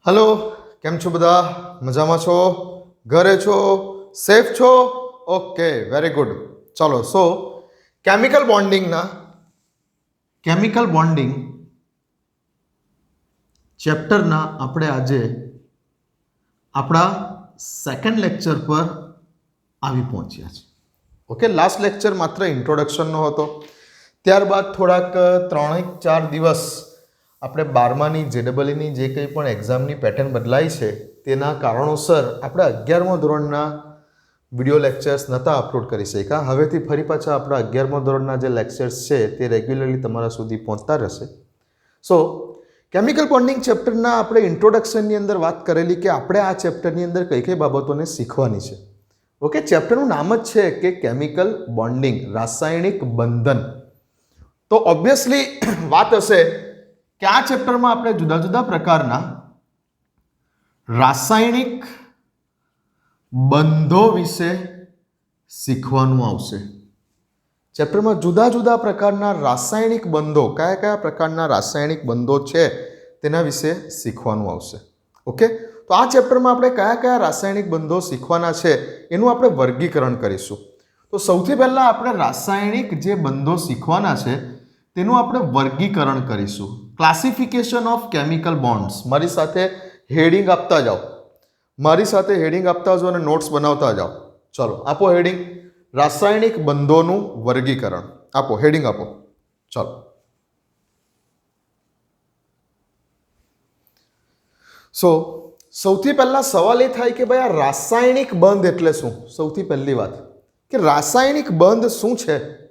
Hello केम छो बधा मजामां छो घरे छो सेफ छो ओके वेरी गुड चलो सो केमिकल बॉन्डिंग चैप्टर ना આપણે આજે આપણા સેકન્ડ લેક્ચર પર આવી પહોંચ્યા છે ઓકે લાસ્ટ લેક્ચર માત્ર ઇન્ટ્રોડક્શનનો હતો ત્યારબાદ થોડાક 3-4 દિવસ આપણે 12માની જેડબલઈની જે કંઈ પણ એક્ઝામની પેટર્ન બદલાઈ છે તેના કારણોસર આપણે 11મા ધોરણના વિડીયો લેક્ચર્સ નહોતા અપલોડ કરી શક્યા હવેથી ફરી પાછા આપણા 11મા ધોરણના જે લેક્ચર્સ છે તે રેગ્યુલરલી તમારા સુધી પહોંચતા રહેશે સો કેમિકલ બોન્ડિંગ ચેપ્ટરના આપણે ઇન્ટ્રોડક્શનની અંદર વાત કરેલી કે આપણે આ ચેપ્ટરની અંદર કઈ કઈ બાબતોને શીખવાની છે ઓકે ચેપ્ટરનું નામ જ છે કે કેમિકલ બોન્ડિંગ રાસાયણિક બંધન તો ઓબ્વિયસલી વાત હશે કે આ ચેપ્ટરમાં આપણે જુદા જુદા પ્રકારના રાસાયણિક બંધો વિશે શીખવાનું આવશે ચેપ્ટરમાં જુદા જુદા પ્રકારના રાસાયણિક બંધો કયા કયા પ્રકારના રાસાયણિક બંધો છે તેના વિશે શીખવાનું આવશે ઓકે તો આ ચેપ્ટરમાં આપણે કયા કયા રાસાયણિક બંધો શીખવાના છે એનું આપણે વર્ગીકરણ કરીશું તો સૌથી પહેલાં આપણે રાસાયણિક જે બંધો શીખવાના છે તેનું આપણે વર્ગીકરણ કરીશું ક્લાસિફિકેશન ઓફ કેમિકલ બોન્ડ્સ મારી સાથે હેડિંગ આપતા જાઓ અને નોટ્સ બનાવતા જાઓ ચલો આપો હેડિંગ રાસાયણિક બંધોનું વર્ગીકરણ આપો હેડિંગ આપો ચલો સો સૌથી પહેલા સવાલ એ થાય કે ભાઈ આ રાસાયણિક બંધ એટલે શું સૌથી પહેલી વાત કે રાસાયણિક બંધ શું છે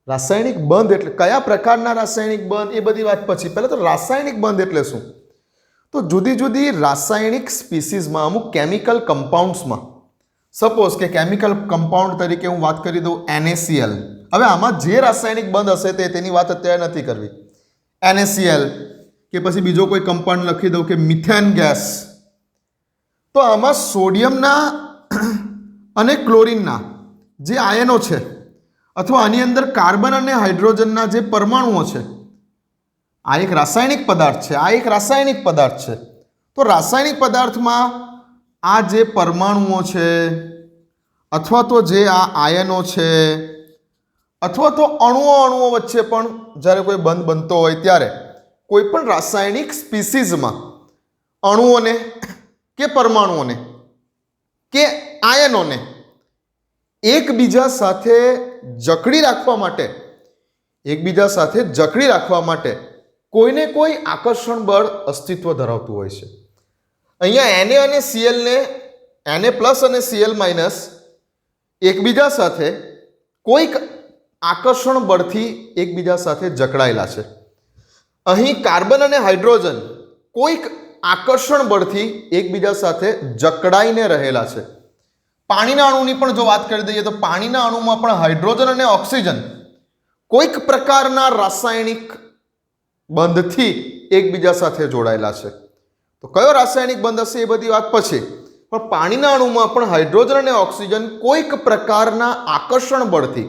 રાસાયણિક બંધ એટલે કયા પ્રકારના રાસાયણિક બંધ એ બધી વાત પછી પહેલા તો રાસાયણિક બંધ એટલે શું તો જુદી જુદી રાસાયણિક સ્પીસીસમાં અમુક કેમિકલ કમ્પાઉન્ડ્સમાં સપોઝ કે કેમિકલ કમ્પાઉન્ડ તરીકે હું વાત કરી દઉં NaCl હવે આમાં જે રાસાયણિક બંધ હશે તેની વાત અત્યારે નથી કરવી NaCl કે પછી બીજો કોઈ કમ્પાઉન્ડ લખી દઉં કે મિથેન ગેસ તો આમાં સોડિયમના અને ક્લોરિનના જે આયનો છે અથવા આની અંદર કાર્બન અને હાઇડ્રોજનના જે પરમાણુઓ છે આ એક રાસાયણિક પદાર્થ છે તો રાસાયણિક પદાર્થમાં આ જે પરમાણુઓ છે અથવા તો જે આ આયનો છે અથવા તો અણુઓ વચ્ચે પણ જ્યારે કોઈ બંધ બનતો હોય ત્યારે કોઈ પણ રાસાયણિક સ્પીસીઝમાં અણુઓને કે પરમાણુઓને કે આયનોને એકબીજા સાથે જકડી રાખવા માટે કોઈને કોઈ આકર્ષણ બળ અસ્તિત્વ ધરાવતું હોય છે અહીંયા Na અને Cl ને Na+ અને Cl- એકબીજા સાથે કોઈક આકર્ષણ બળથી એકબીજા સાથે જકડાયેલા છે અહીં કાર્બન અને હાઇડ્રોજન કોઈક આકર્ષણ બળથી એકબીજા સાથે જકડાઈને રહેલા છે પાણીના અણુની પણ જો વાત કરી દઈએ તો પાણીના અણુમાં પણ હાઇડ્રોજન અને ઓક્સિજન કોઈક પ્રકારના રાસાયણિક બંધથી એકબીજા સાથે જોડાયેલા છે તો કયો રાસાયણિક બંધ હશે એ બધી વાત પછી પણ પાણીના અણુમાં પણ હાઇડ્રોજન અને ઓક્સિજન કોઈક પ્રકારના આકર્ષણ બળથી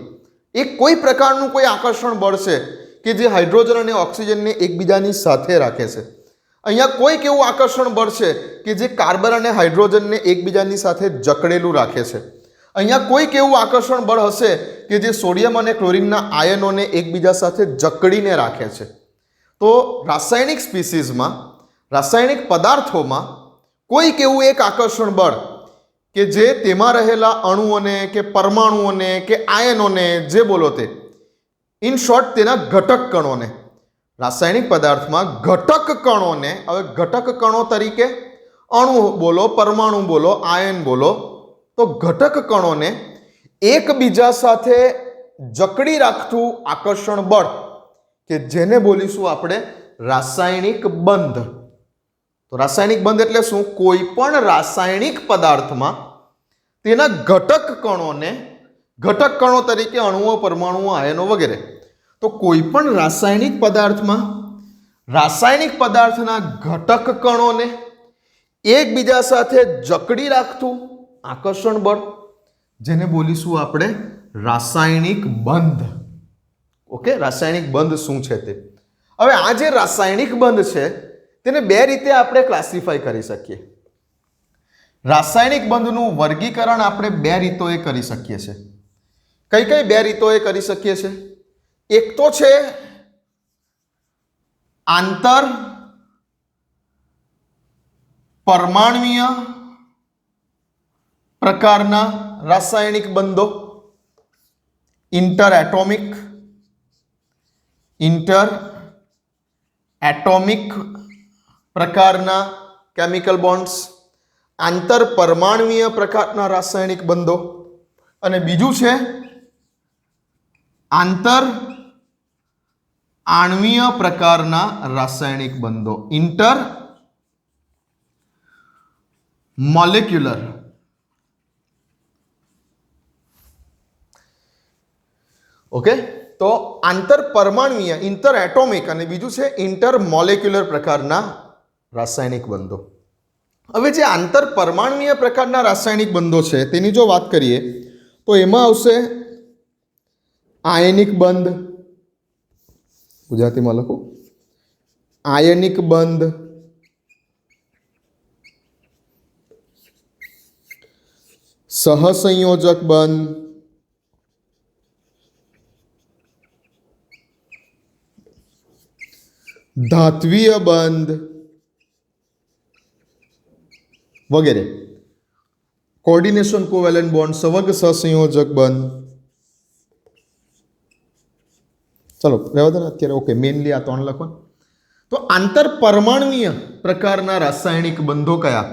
કોઈ પ્રકારનું કોઈ આકર્ષણ બળ છે કે જે હાઇડ્રોજન અને ઓક્સિજનને એકબીજાની સાથે રાખે છે અહીંયા કોઈક એવું આકર્ષણ બળ છે કે જે કાર્બન અને હાઇડ્રોજનને એકબીજાની સાથે જકડેલું રાખે છે અહીંયા કોઈક એવું આકર્ષણ બળ હશે કે જે સોડિયમ અને ક્લોરિનના આયનોને એકબીજા સાથે જકડીને રાખે છે તો રાસાયણિક સ્પીસીઝમાં રાસાયણિક પદાર્થોમાં કોઈક એવું એક આકર્ષણ બળ કે જે તેમાં રહેલા અણુઓને કે પરમાણુઓને કે આયનોને જે બોલો તે ઇન શોર્ટ તેના ઘટક કણોને રાસાયણિક પદાર્થમાં ઘટક કણોને હવે ઘટક કણો તરીકે અણુ બોલો પરમાણુ બોલો આયન બોલો તો ઘટક કણોને એકબીજા સાથે જકડી રાખતું આકર્ષણ બળ કે જેને બોલીશું આપણે રાસાયણિક બંધ તો રાસાયણિક બંધ એટલે શું કોઈ પણ રાસાયણિક પદાર્થમાં તેના ઘટક કણો તરીકે અણુઓ પરમાણુઓ આયનો વગેરે તો કોઈ પણ રાસાયણિક પદાર્થમાં રાસાયણિક પદાર્થના ઘટક કણોને એકબીજા સાથે જકડી રાખતું આકર્ષણ બળ જેને બોલીશું આપણે રાસાયણિક બંધ ઓકે રાસાયણિક બંધ શું છે તે હવે આ જે રાસાયણિક બંધ છે તેને બે રીતે આપણે ક્લાસિફાઈ કરી શકીએ. રાસાયણિક બંધનું વર્ગીકરણ આપણે બે રીતોએ કરી શકીએ છીએ. કઈ કઈ બે રીતોએ કરી શકીએ છીએ? એક તો છે આંતર પરમાણ્વીય પ્રકારના રાસાયણિક બંધો, ઇન્ટર એટોમિક પ્રકારના કેમિકલ બોન્ડ્સ, આંતર પરમાણ્વીય પ્રકારના રાસાયણિક બંધો, અને બીજું છે આંતર આણ્વીય પ્રકારના રાસાયણિક બંધો, ઇન્ટર મોલેક્યુલર. ઓકે, તો આંતર પરમાણ્વીય ઇન્ટર એટોમિક અને બીજું છે ઇન્ટર મોલેક્યુલર પ્રકારના રાસાયણિક બંધો. હવે જે આંતર પરમાણ્વીય પ્રકારના રાસાયણિક બંધો છે તેની જો વાત કરીએ તો એમાં આવશે આયનિક બંધ, ગુજરાતીમાં લખો આયનિક બંધ, સહસંયોજક બંધ, ધાત્વીય બંધ વગેરે. કોઓર્ડિનેશન કોવેલેન્ટ બોન્ડ, સવર્ગ સહસંયોજક બંધ. ચલો રહેવા દો ને અત્યારે. ઓકે, મેઇનલી આ ત્રણ લખો. તો આંતર પરમાણ્વીય પ્રકારના રાસાયણિક બંધો કયા?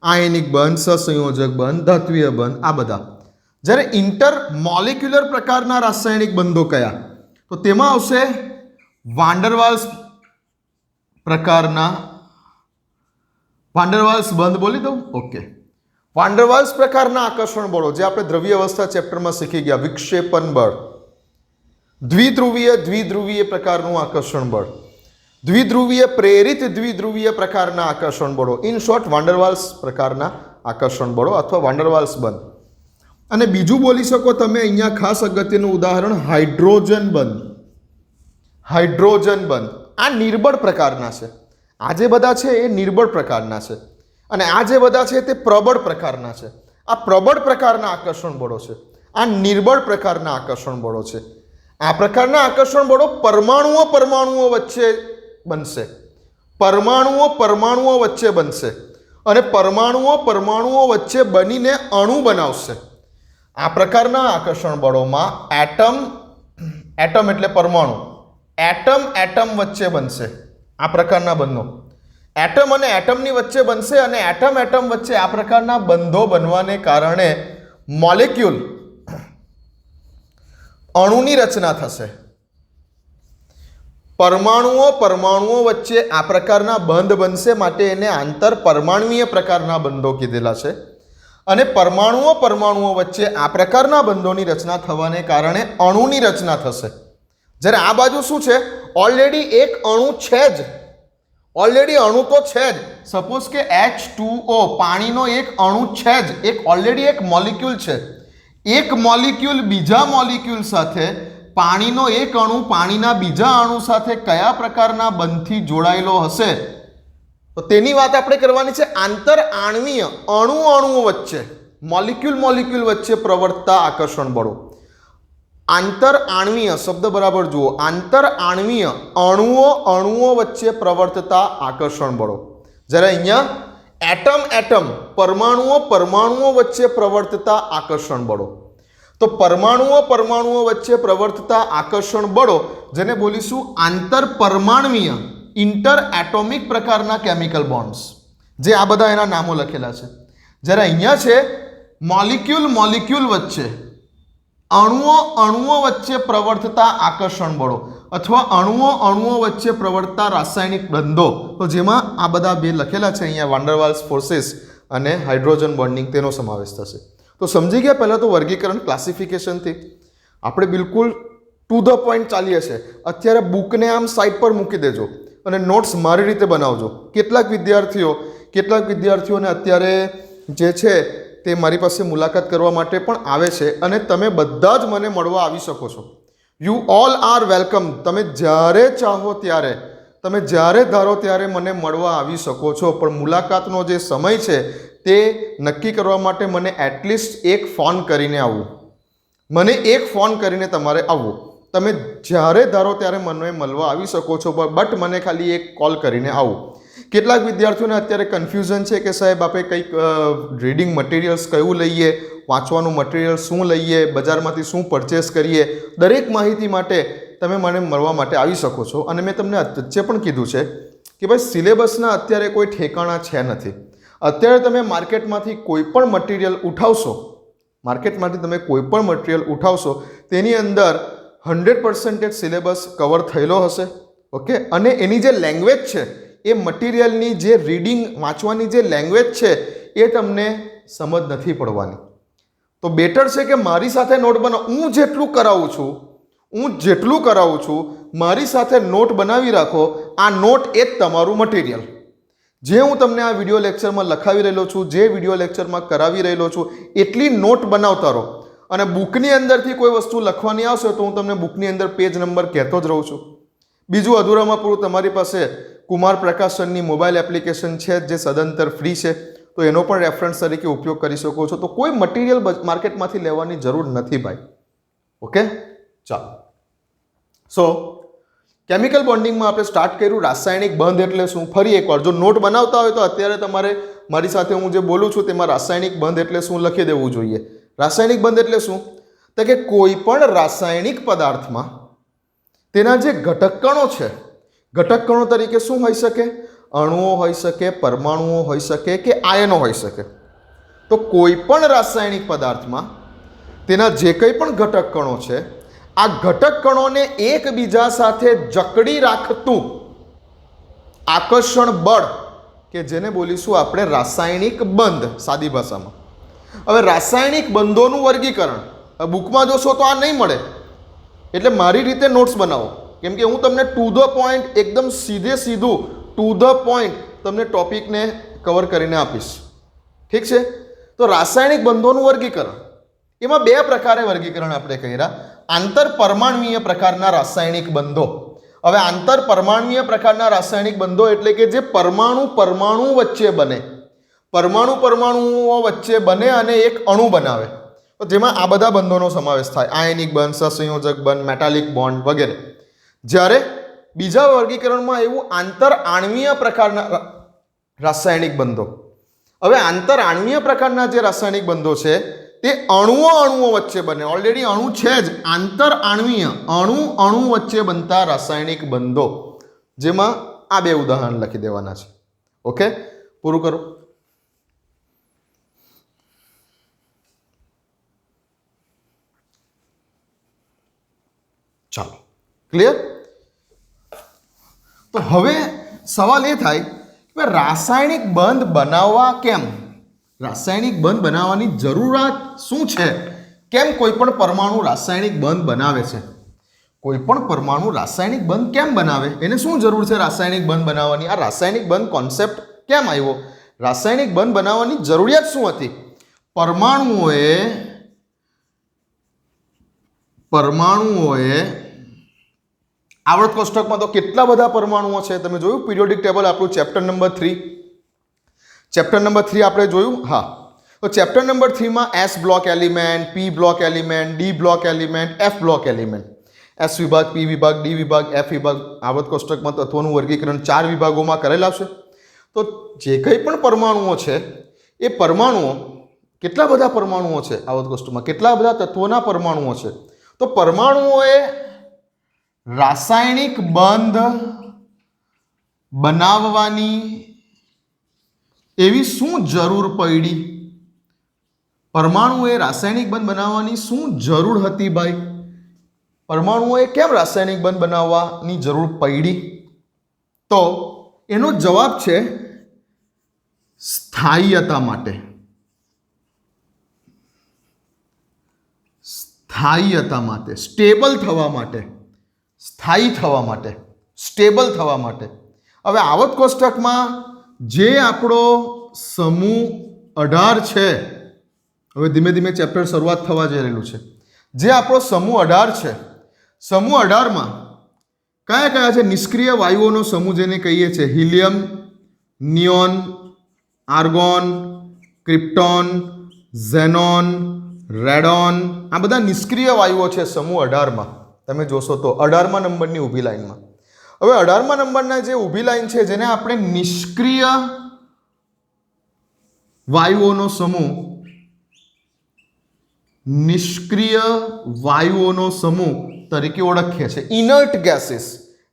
આયનિક બંધ, સહસંયોજક બંધ, ધાત્વીય બંધ, આ બધા. જ્યારે ઇન્ટર મોલેક્યુલર પ્રકારના રાસાયણિક બંધો કયા? તો તેમાં આવશે વાન્ડરવાલ્સ પ્રકારના, વાન્ડરવાલ્સ બંધ બોલી દઉં. ઓકે, વાન્ડરવાલ્સ પ્રકારના આકર્ષણ બળો જે આપણે દ્રવ્ય અવસ્થા ચેપ્ટરમાં શીખી ગયા, વિક્ષેપન બળ, દ્વિધ્રુવીય પ્રકારનું આકર્ષણ બળ, દ્વિધ્રુવીય પ્રેરિત દ્વિધ્રુવીય પ્રકારના આકર્ષણ બળો, ઇન શોર્ટ વાન્ડરવાલ્સ પ્રકારના આકર્ષણ બળો અથવા વાન્ડરવાલ્સ બંધ. અને બીજું બોલી શકો તમે અહીંયા ખાસ અગત્યનું ઉદાહરણ હાઇડ્રોજન બંધ. હાઇડ્રોજન બંધ આ નિર્બળ પ્રકારના છે. આ જે બધા છે એ નિર્બળ પ્રકારના છે અને આ જે બધા છે તે પ્રબળ પ્રકારના છે. આ પ્રબળ પ્રકારના આકર્ષણ બળો છે, આ નિર્બળ પ્રકારના આકર્ષણ બળો છે. આ પ્રકારના આકર્ષણ બળો પરમાણુઓ વચ્ચે બનશે, પરમાણુઓ વચ્ચે બનશે અને પરમાણુઓ વચ્ચે બનીને અણુ બનાવશે. આ પ્રકારના આકર્ષણ બળોમાં એટમ એટલે પરમાણુ, એટમ વચ્ચે બનશે. આ પ્રકારના બંધો એટમ અને એટમની વચ્ચે બનશે અને એટમ વચ્ચે આ પ્રકારના બંધો બનવાને કારણે મોલેક્યુલ અણુની રચના થશે. પરમાણુઓ વચ્ચે આ પ્રકારના બંધ બનશે માટે એને આંતર પરમાણ્વીય પ્રકારના બંધો કીધેલા છે. અને પરમાણુઓ વચ્ચે આ પ્રકારના બંધોની રચના થવાને કારણે અણુની રચના થશે. જ્યારે આ બાજુ શું છે, ઓલરેડી એક અણુ છે જ, ઓલરેડી અણુ તો છે જ. સપોઝ કે H2O પાણીનો એક અણુ છે જ, ઓલરેડી એક મોલિક્યુલ છે. એક મોલિક્યુલ બીજા મોલિક્યુલ સાથે, પાણીનો એક અણુ પાણીના બીજા અણુ સાથે કયા પ્રકારના બંધથી જોડાયેલો હશે તો તેની વાત આપણે કરવાની છે. આંતર આણ્વીય અણુઓ વચ્ચે, મોલિક્યુલ વચ્ચે પ્રવર્તતા આકર્ષણ બળો. આંતર આણ્વીય શબ્દ બરાબર જુઓ, આંતર આણ્વીય અણુઓ વચ્ચે પ્રવર્તતા આકર્ષણ બળો. જ્યારે અહીંયા એટમ પરમાણુઓ વચ્ચે પ્રવર્તતા આકર્ષણ બળો. તો પરમાણુઓ વચ્ચે પ્રવર્તતા આકર્ષણ બળો જેને બોલીશું આંતર પરમાણ્વીય ઇન્ટર એટોમિક પ્રકારના કેમિકલ બોન્ડ્સ, જે આ બધા એના નામો લખેલા છે. જ્યારે અહીંયા છે મોલિક્યુલ વચ્ચે, અણુઓ વચ્ચે પ્રવર્તતા આકર્ષણ બળો અથવા અણુઓ વચ્ચે પ્રવર્તતા રાસાયણિક બંધો. તો જેમાં આ બધા બે લખેલા છે અહીંયા, વાન્ડરવાલ્સ ફોર્સીસ અને હાઇડ્રોજન બોન્ડિંગ, તેનો સમાવેશ થશે. તો સમજી ગયા પહેલાં તો વર્ગીકરણ ક્લાસિફિકેશનથી આપણે બિલકુલ ટુ ધ પોઈન્ટ ચાલીએ છીએ. અત્યારે બુકને આમ સાઈડ પર મૂકી દેજો અને નોટ્સ મારી રીતે બનાવજો. કેટલાક વિદ્યાર્થીઓને અત્યારે જે છે તે મારી પાસે મુલાકાત કરવા માટે પણ આવે છે અને તમે બધા જ મને મળવા આવી શકો છો. You all are welcome. તમે જ્યારે ચાહો ત્યારે તમે જ્યારે ધારો ત્યારે મને મળવા આવી શકો છો, પણ મુલાકાતનો જે સમય છે તે નક્કી કરવા માટે મને એટલીસ્ટ એક ફોન કરીને આવવું. મને એક ફોન કરીને તમારે આવવું. તમે જ્યારે ધારો ત્યારે મને મળવા આવી શકો છો, બટ મને ખાલી એક કોલ કરીને આવવું. કેટલાક વિદ્યાર્થીઓને અત્યારે કન્ફ્યુઝન છે કે સાહેબ આપણે કંઈક રીડિંગ મટીરિયલ્સ કયું લઈએ, વાંચવાનું મટીરિયલ શું લઈએ, બજારમાંથી શું પરચેસ કરીએ. દરેક માહિતી માટે તમે મને મળવા માટે આવી શકો છો. અને મેં તમને વચ્ચે પણ કીધું છે કે ભાઈ સિલેબસના અત્યારે કોઈ ઠેકાણા છે નથી. અત્યારે તમે માર્કેટમાંથી કોઈ પણ મટીરિયલ ઉઠાવશો, તેની અંદર 100% સિલેબસ કવર થયેલો હશે. ઓકે, અને એની જે લેંગ્વેજ છે, એ મટીરિયલની જે રીડિંગ વાંચવાની જે લેંગ્વેજ છે એ તમને સમજ નથી પડવાની. તો બેટર છે કે મારી સાથે નોટ બનાવો. હું જેટલું કરાવું છું મારી સાથે નોટ બનાવી રાખો. આ નોટ એ જ તમારું મટીરિયલ. જે હું તમને આ વિડીયો લેક્ચરમાં લખાવી રહેલો છું, જે વિડીયો લેક્ચરમાં કરાવી રહેલો છું, એટલી નોટ બનાવતા રહો. અને બુકની અંદરથી કોઈ વસ્તુ લખવાની આવશે તો હું તમને બુકની અંદર પેજ નંબર કહેતો જ રહું છું. બીજું અધૂરામાં પૂરું, તમારી પાસે કુમાર પ્રકાશનની મોબાઈલ એપ્લિકેશન છે જે સદંતર ફ્રી છે, તો એનો પણ રેફરન્સ તરીકે ઉપયોગ કરી શકો છો. તો કોઈ મટીરિયલ માર્કેટમાંથી લેવાની જરૂર નથી ભાઈ. ઓકે, ચાલો. સો કેમિકલ બોન્ડિંગમાં આપણે સ્ટાર્ટ કર્યું. રાસાયણિક બંધ એટલે શું? ફરી એકવાર, જો નોટ બનાવતા હોય તો અત્યારે તમારે મારી સાથે હું જે બોલું છું તેમાં રાસાયણિક બંધ એટલે શું લખી દેવું જોઈએ. રાસાયણિક બંધ એટલે શું? તો કે કોઈ પણ રાસાયણિક પદાર્થમાં તેના જે ઘટક કણો છે, ઘટક કણો તરીકે શું હોઈ શકે? અણુઓ હોઈ શકે, પરમાણુઓ હોઈ શકે કે આયનો હોઈ શકે. તો કોઈ પણ રાસાયણિક પદાર્થમાં તેના જે કંઈ પણ ઘટક કણો છે, આ ઘટક કણોને એકબીજા સાથે જકડી રાખતું આકર્ષણ બળ, કે જેને બોલીશું આપણે રાસાયણિક બંધ સાદી ભાષામાં. હવે રાસાયણિક બંધોનું વર્ગીકરણ બુકમાં જોશો તો આ નહીં મળે. એટલે મારી રીતે નોટ્સ બનાવો, કેમ કે હું તમને ટુ ધ પોઈન્ટ, એકદમ સીધું ટુ ધ પોઈન્ટ તમને ટોપિકને કવર કરીને આપીશ. ઠીક છે? તો રાસાયણિક બંધોનું વર્ગીકરણ, એમાં બે પ્રકારે વર્ગીકરણ આપણે કર્યા. આંતર પરમાણ્વીય પ્રકારના રાસાયણિક બંધો. હવે આંતર પરમાણ્વીય પ્રકારના રાસાયણિક બંધો એટલે કે જે પરમાણુ વચ્ચે બને, પરમાણુઓ વચ્ચે બને અને એક અણુ બનાવે. તો જેમાં આ બધા બંધોનો સમાવેશ થાય: આયનિક બંધ, સહસંયોજક બંધ, મેટાલિક બોન્ડ વગેરે. જ્યારે બીજા વર્ગીકરણમાં એવું આંતર આણ્વીય પ્રકારના રાસાયણિક બંધો. હવે આંતર આણ્વીય પ્રકારના જે રાસાયણિક બંધો છે તે અણુઓ વચ્ચે બને. ઓલરેડી અણુ છે જ. આંતર આણ્વીય, અણુ વચ્ચે બનતા રાસાયણિક બંધો, જેમાં આ બે ઉદાહરણ લખી દેવાના છે. ઓકે, પૂરું કરો. ચાલો, ક્લિયર? તો હવે સવાલ એ થાય કે રાસાયણિક બંધ બનાવવા કેમ? રાસાયણિક બંધ બનાવવાની જરૂરિયાત શું છે? કેમ કોઈ પણ પરમાણુ રાસાયણિક બંધ બનાવે છે? કોઈ પણ પરમાણુ રાસાયણિક બંધ કેમ બનાવે? એને શું જરૂર છે રાસાયણિક બંધ બનાવવાની? આ રાસાયણિક બંધ કોન્સેપ્ટ કેમ આવ્યો? રાસાયણિક બંધ બનાવવાની જરૂરિયાત શું હતી? પરમાણુઓએ આવર્ત કોષ્ટકમાં તો કેટલા બધા પરમાણુઓ છે તમે જોયું? પિરિયોડિક ટેબલ આપણું ચેપ્ટર નંબર 3 આપણે જોયું. હા, તો ચેપ્ટર નંબર 3 માં S block element, P block element, D block element, F block element, S વિભાગ, P વિભાગ, D વિભાગ, F વિભાગ, આવર્ત કોષ્ટકમાં તત્વોનું વર્ગીકરણ 4 વિભાગોમાં કરેલા છે. તો જે કંઈ પણ પરમાણુઓ છે એ પરમાણુઓ, કેટલા બધા પરમાણુઓ છે આવર્ત કોષ્ટકમાં, કેટલા બધા તત્વોના પરમાણુઓ છે. તો પરમાણુઓએ રાસાયણિક બંધ બનાવવાની એવી શું જરૂર પડી? પરમાણુઓએ રાસાયણિક બંધ બનાવવાની શું જરૂર હતી ભાઈ? પરમાણુઓએ કેમ રાસાયણિક બંધ બનાવવાની જરૂર પડી? તો એનો જવાબ છે સ્થાયીતા માટે. સ્ટેબલ થવા માટે, સ્થાયી થવા માટે, સ્ટેબલ થવા માટે. હવે આવર્ત કોષ્ટકમાં જે આપણો સમૂહ 18 છે, હવે ધીમે ધીમે ચેપ્ટર શરૂઆત થવા જઈ રહેલું છે. જે આપણો સમૂહ 18 છે, સમૂહ 18માં કયા કયા છે નિષ્ક્રિય વાયુઓનો સમૂહ જેને કહીએ છીએ helium, neon, argon, krypton, xenon, radon, આ બધા નિષ્ક્રિય વાયુઓ છે સમૂહ 18માં. તમે જોશો તો 18મા નંબરની ઊભી લાઈનમાં. હવે 18મા નંબરના જે ઊભી લાઈન છે જેને આપણે નિષ્ક્રિય વાયુઓનો સમૂહ તરીકે ઓળખીએ છીએ. ઇનર્ટ ગેસીસ,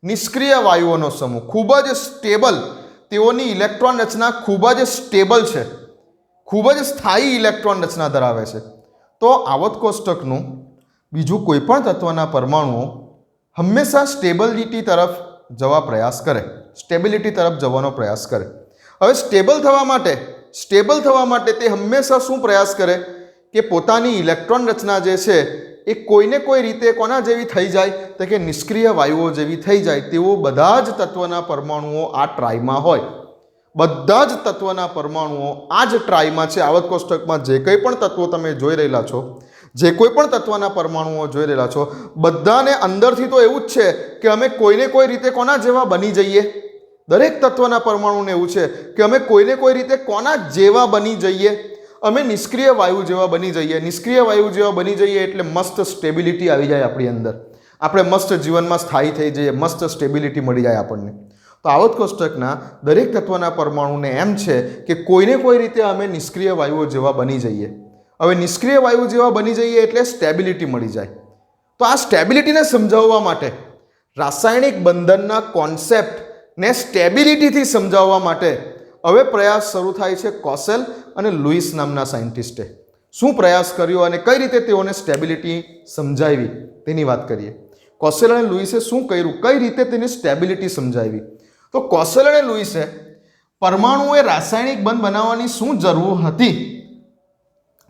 નિષ્ક્રિય વાયુઓનો સમૂહ, ખૂબ જ સ્ટેબલ, તેઓની ઇલેક્ટ્રોન રચના ખૂબ જ સ્ટેબલ છે, ખૂબ જ સ્થાયી ઇલેક્ટ્રોન રચના ધરાવે છે. તો આવર્ત કોષ્ટકનું બીજું કોઈ પણ તત્વના પરમાણુઓ હંમેશા સ્ટેબિલિટી તરફ જવાનો પ્રયાસ કરે. હવે સ્ટેબલ થવા માટે તે હંમેશા શું પ્રયાસ કરે કે પોતાની ઇલેક્ટ્રોન રચના જે છે એ કોઈને કોઈ રીતે કોના જેવી થઈ જાય તો કે નિષ્ક્રિય વાયુઓ જેવી થઈ જાય. તેઓ બધા જ તત્વના પરમાણુઓ આ ટ્રાયમાં હોય. બધા જ તત્વના પરમાણુઓ આ જ ટ્રાયમાં છે. આવર્ત કોષ્ટકમાં જે કંઈ પણ તત્વો તમે જોઈ રહેલા છો, જે કોઈ પણ તત્વના પરમાણુઓ જોઈ રહેલા છો, બધાને અંદરથી તો એવું જ છે કે અમે કોઈને કોઈ રીતે કોના જેવા બની જઈએ. દરેક તત્વના પરમાણુને એવું છે કે અમે કોઈને કોઈ રીતે કોના જેવા બની જઈએ, અમે નિષ્ક્રિય વાયુ જેવા બની જઈએ. નિષ્ક્રિય વાયુ જેવા બની જઈએ એટલે મસ્ત સ્ટેબિલિટી આવી જાય આપણી અંદર, આપણે મસ્ત જીવનમાં સ્થાયી થઈ જઈએ, મસ્ત સ્ટેબિલિટી મળી જાય આપણને. તો આવર્ત કોષ્ટકના દરેક તત્વના પરમાણુને એમ છે કે કોઈને કોઈ રીતે અમે નિષ્ક્રિય વાયુઓ જેવા બની જઈએ. હવે નિષ્ક્રિય વાયુ જેવા બની જઈએ એટલે સ્ટેબિલિટી મળી જાય. તો આ સ્ટેબિલિટીને સમજાવવા માટે, રાસાયણિક બંધનના કોન્સેપ્ટને સ્ટેબિલિટીથી સમજાવવા માટે હવે પ્રયાસ શરૂ થાય છે. કોસેલ અને લુઈસ નામના સાયન્ટિસ્ટે શું પ્રયાસ કર્યો અને કઈ રીતે તેઓને સ્ટેબિલિટી સમજાવી તેની વાત કરીએ. કોસેલ અને લુઈસે શું કર્યું, કઈ રીતે તેની સ્ટેબિલિટી સમજાવી. તો કોસેલ અને લુઈસે પરમાણુએ રાસાયણિક બંધ બનાવવાની શું જરૂર હતી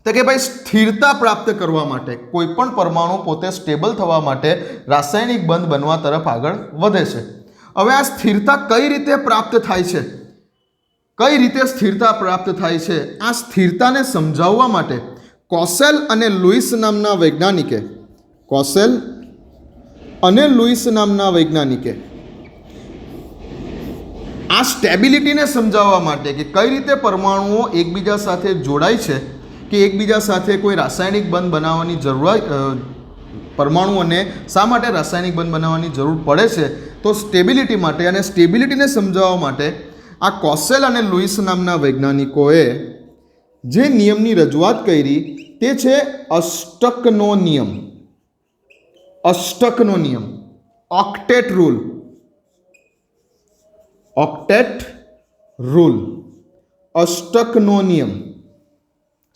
તો કે ભાઈ સ્થિરતા પ્રાપ્ત કરવા માટે, કોઈ પણ પરમાણુ પોતે સ્ટેબલ થવા માટે રાસાયણિક બંધ બનવા તરફ આગળ વધે છે. હવે આ સ્થિરતા કઈ રીતે પ્રાપ્ત થાય છે, કઈ રીતે સ્થિરતા પ્રાપ્ત થાય છે, આ સ્થિરતાને સમજાવવા માટે કોસેલ અને લુઈસ નામના વૈજ્ઞાનિકે આ સ્ટેબિલિટીને સમજાવવા માટે કે કઈ રીતે પરમાણુઓ એકબીજા સાથે જોડાય છે, કે એકબીજા સાથે કોઈ રાસાયણિક બંધ બનાવવાની પરમાણુઓને શા માટે રાસાયણિક બંધ બનાવવાની જરૂર પડે છે, તો સ્ટેબિલિટી માટે. અને સ્ટેબિલિટીને સમજાવવા માટે આ કોસેલ અને લુઈસ નામના વૈજ્ઞાનિકોએ જે નિયમની રજૂઆત કરી તે છે અષ્ટકનો નિયમ, ઓક્ટેટ રૂલ, અષ્ટકનો નિયમ.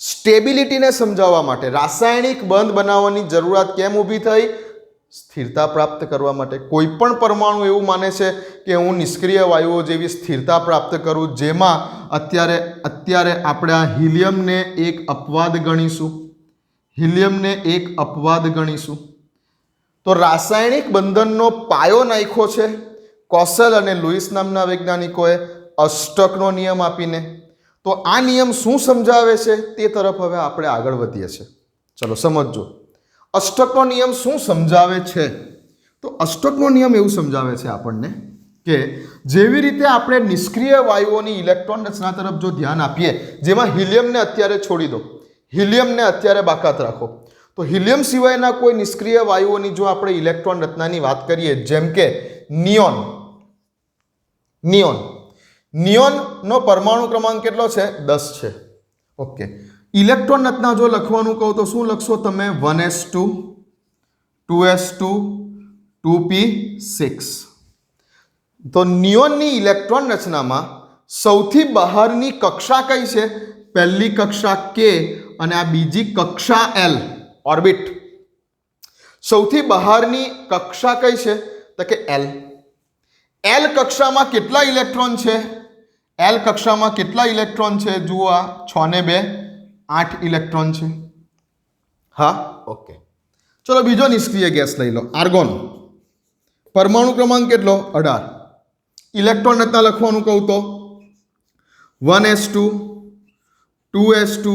સ્ટેબિલિટીને સમજાવવા માટે, રાસાયણિક બંધ બનાવવાની જરૂરિયાત કેમ ઊભી થઈ? સ્થિરતા પ્રાપ્ત કરવા માટે. કોઈ પણ પરમાણુ એવું માને છે કે હું નિષ્ક્રિય વાયુઓ જેવી સ્થિરતા પ્રાપ્ત કરું, જેમાં અત્યારે આપણે આ હિલિયમને એક અપવાદ ગણીશું. તો રાસાયણિક બંધનનો પાયો નાખ્યો છે કોસેલ અને લુઈસ નામના વૈજ્ઞાનિકોએ અષ્ટકનો નિયમ આપીને. તો આ નિયમ શું સમજાવે છે તે તરફ હવે આપણે આગળ વધીએ છીએ. ચલો સમજો અષ્ટકનો નિયમ શું સમજાવે છે. તો અષ્ટકનો નિયમ એવું સમજાવે છે આપણને કે જેવી રીતે આપણે નિષ્ક્રિય વાયુઓની ઇલેક્ટ્રોન રચના તરફ જો ધ્યાન આપીએ, જેમાં હિલિયમને અત્યારે છોડી દો, હિલિયમને અત્યારે બાકાત રાખો, તો હિલિયમ સિવાયના કોઈ નિષ્ક્રિય વાયુઓની જો આપણે ઇલેક્ટ્રોન રચનાની વાત કરીએ, જેમ કે નિયોનનો પરમાણુ ક્રમાંક કેટલો છે? 10 છે. ઓકે, ઇલેક્ટ્રોન રચના જો લખવાનું કહું તો શું લખશો તમે? 1s2 2s2 2p6. તો નિયોનની ઇલેક્ટ્રોન રચનામાં સૌથી બહારની કક્ષા કઈ છે? પહેલી કક્ષા K અને આ બીજી કક્ષા L, ઓર્બિટ. સૌથી બહારની કક્ષા કઈ છે તો કે L. L કક્ષામાં કેટલા ઇલેક્ટ્રોન છે? L કક્ષામાં કેટલા ઇલેક્ટ્રોન છે? જુઓ, આ 6 ને 2 8 ઇલેક્ટ્રોન છે. હા, ઓકે. ચલો બીજો નિષ્ક્રિય ગેસ લઈ લો, આર્ગોન. પરમાણુ ક્રમાંક કેટલો? 18. ઇલેક્ટ્રોન રચના લખવાનું કહું તો 1s2 2s2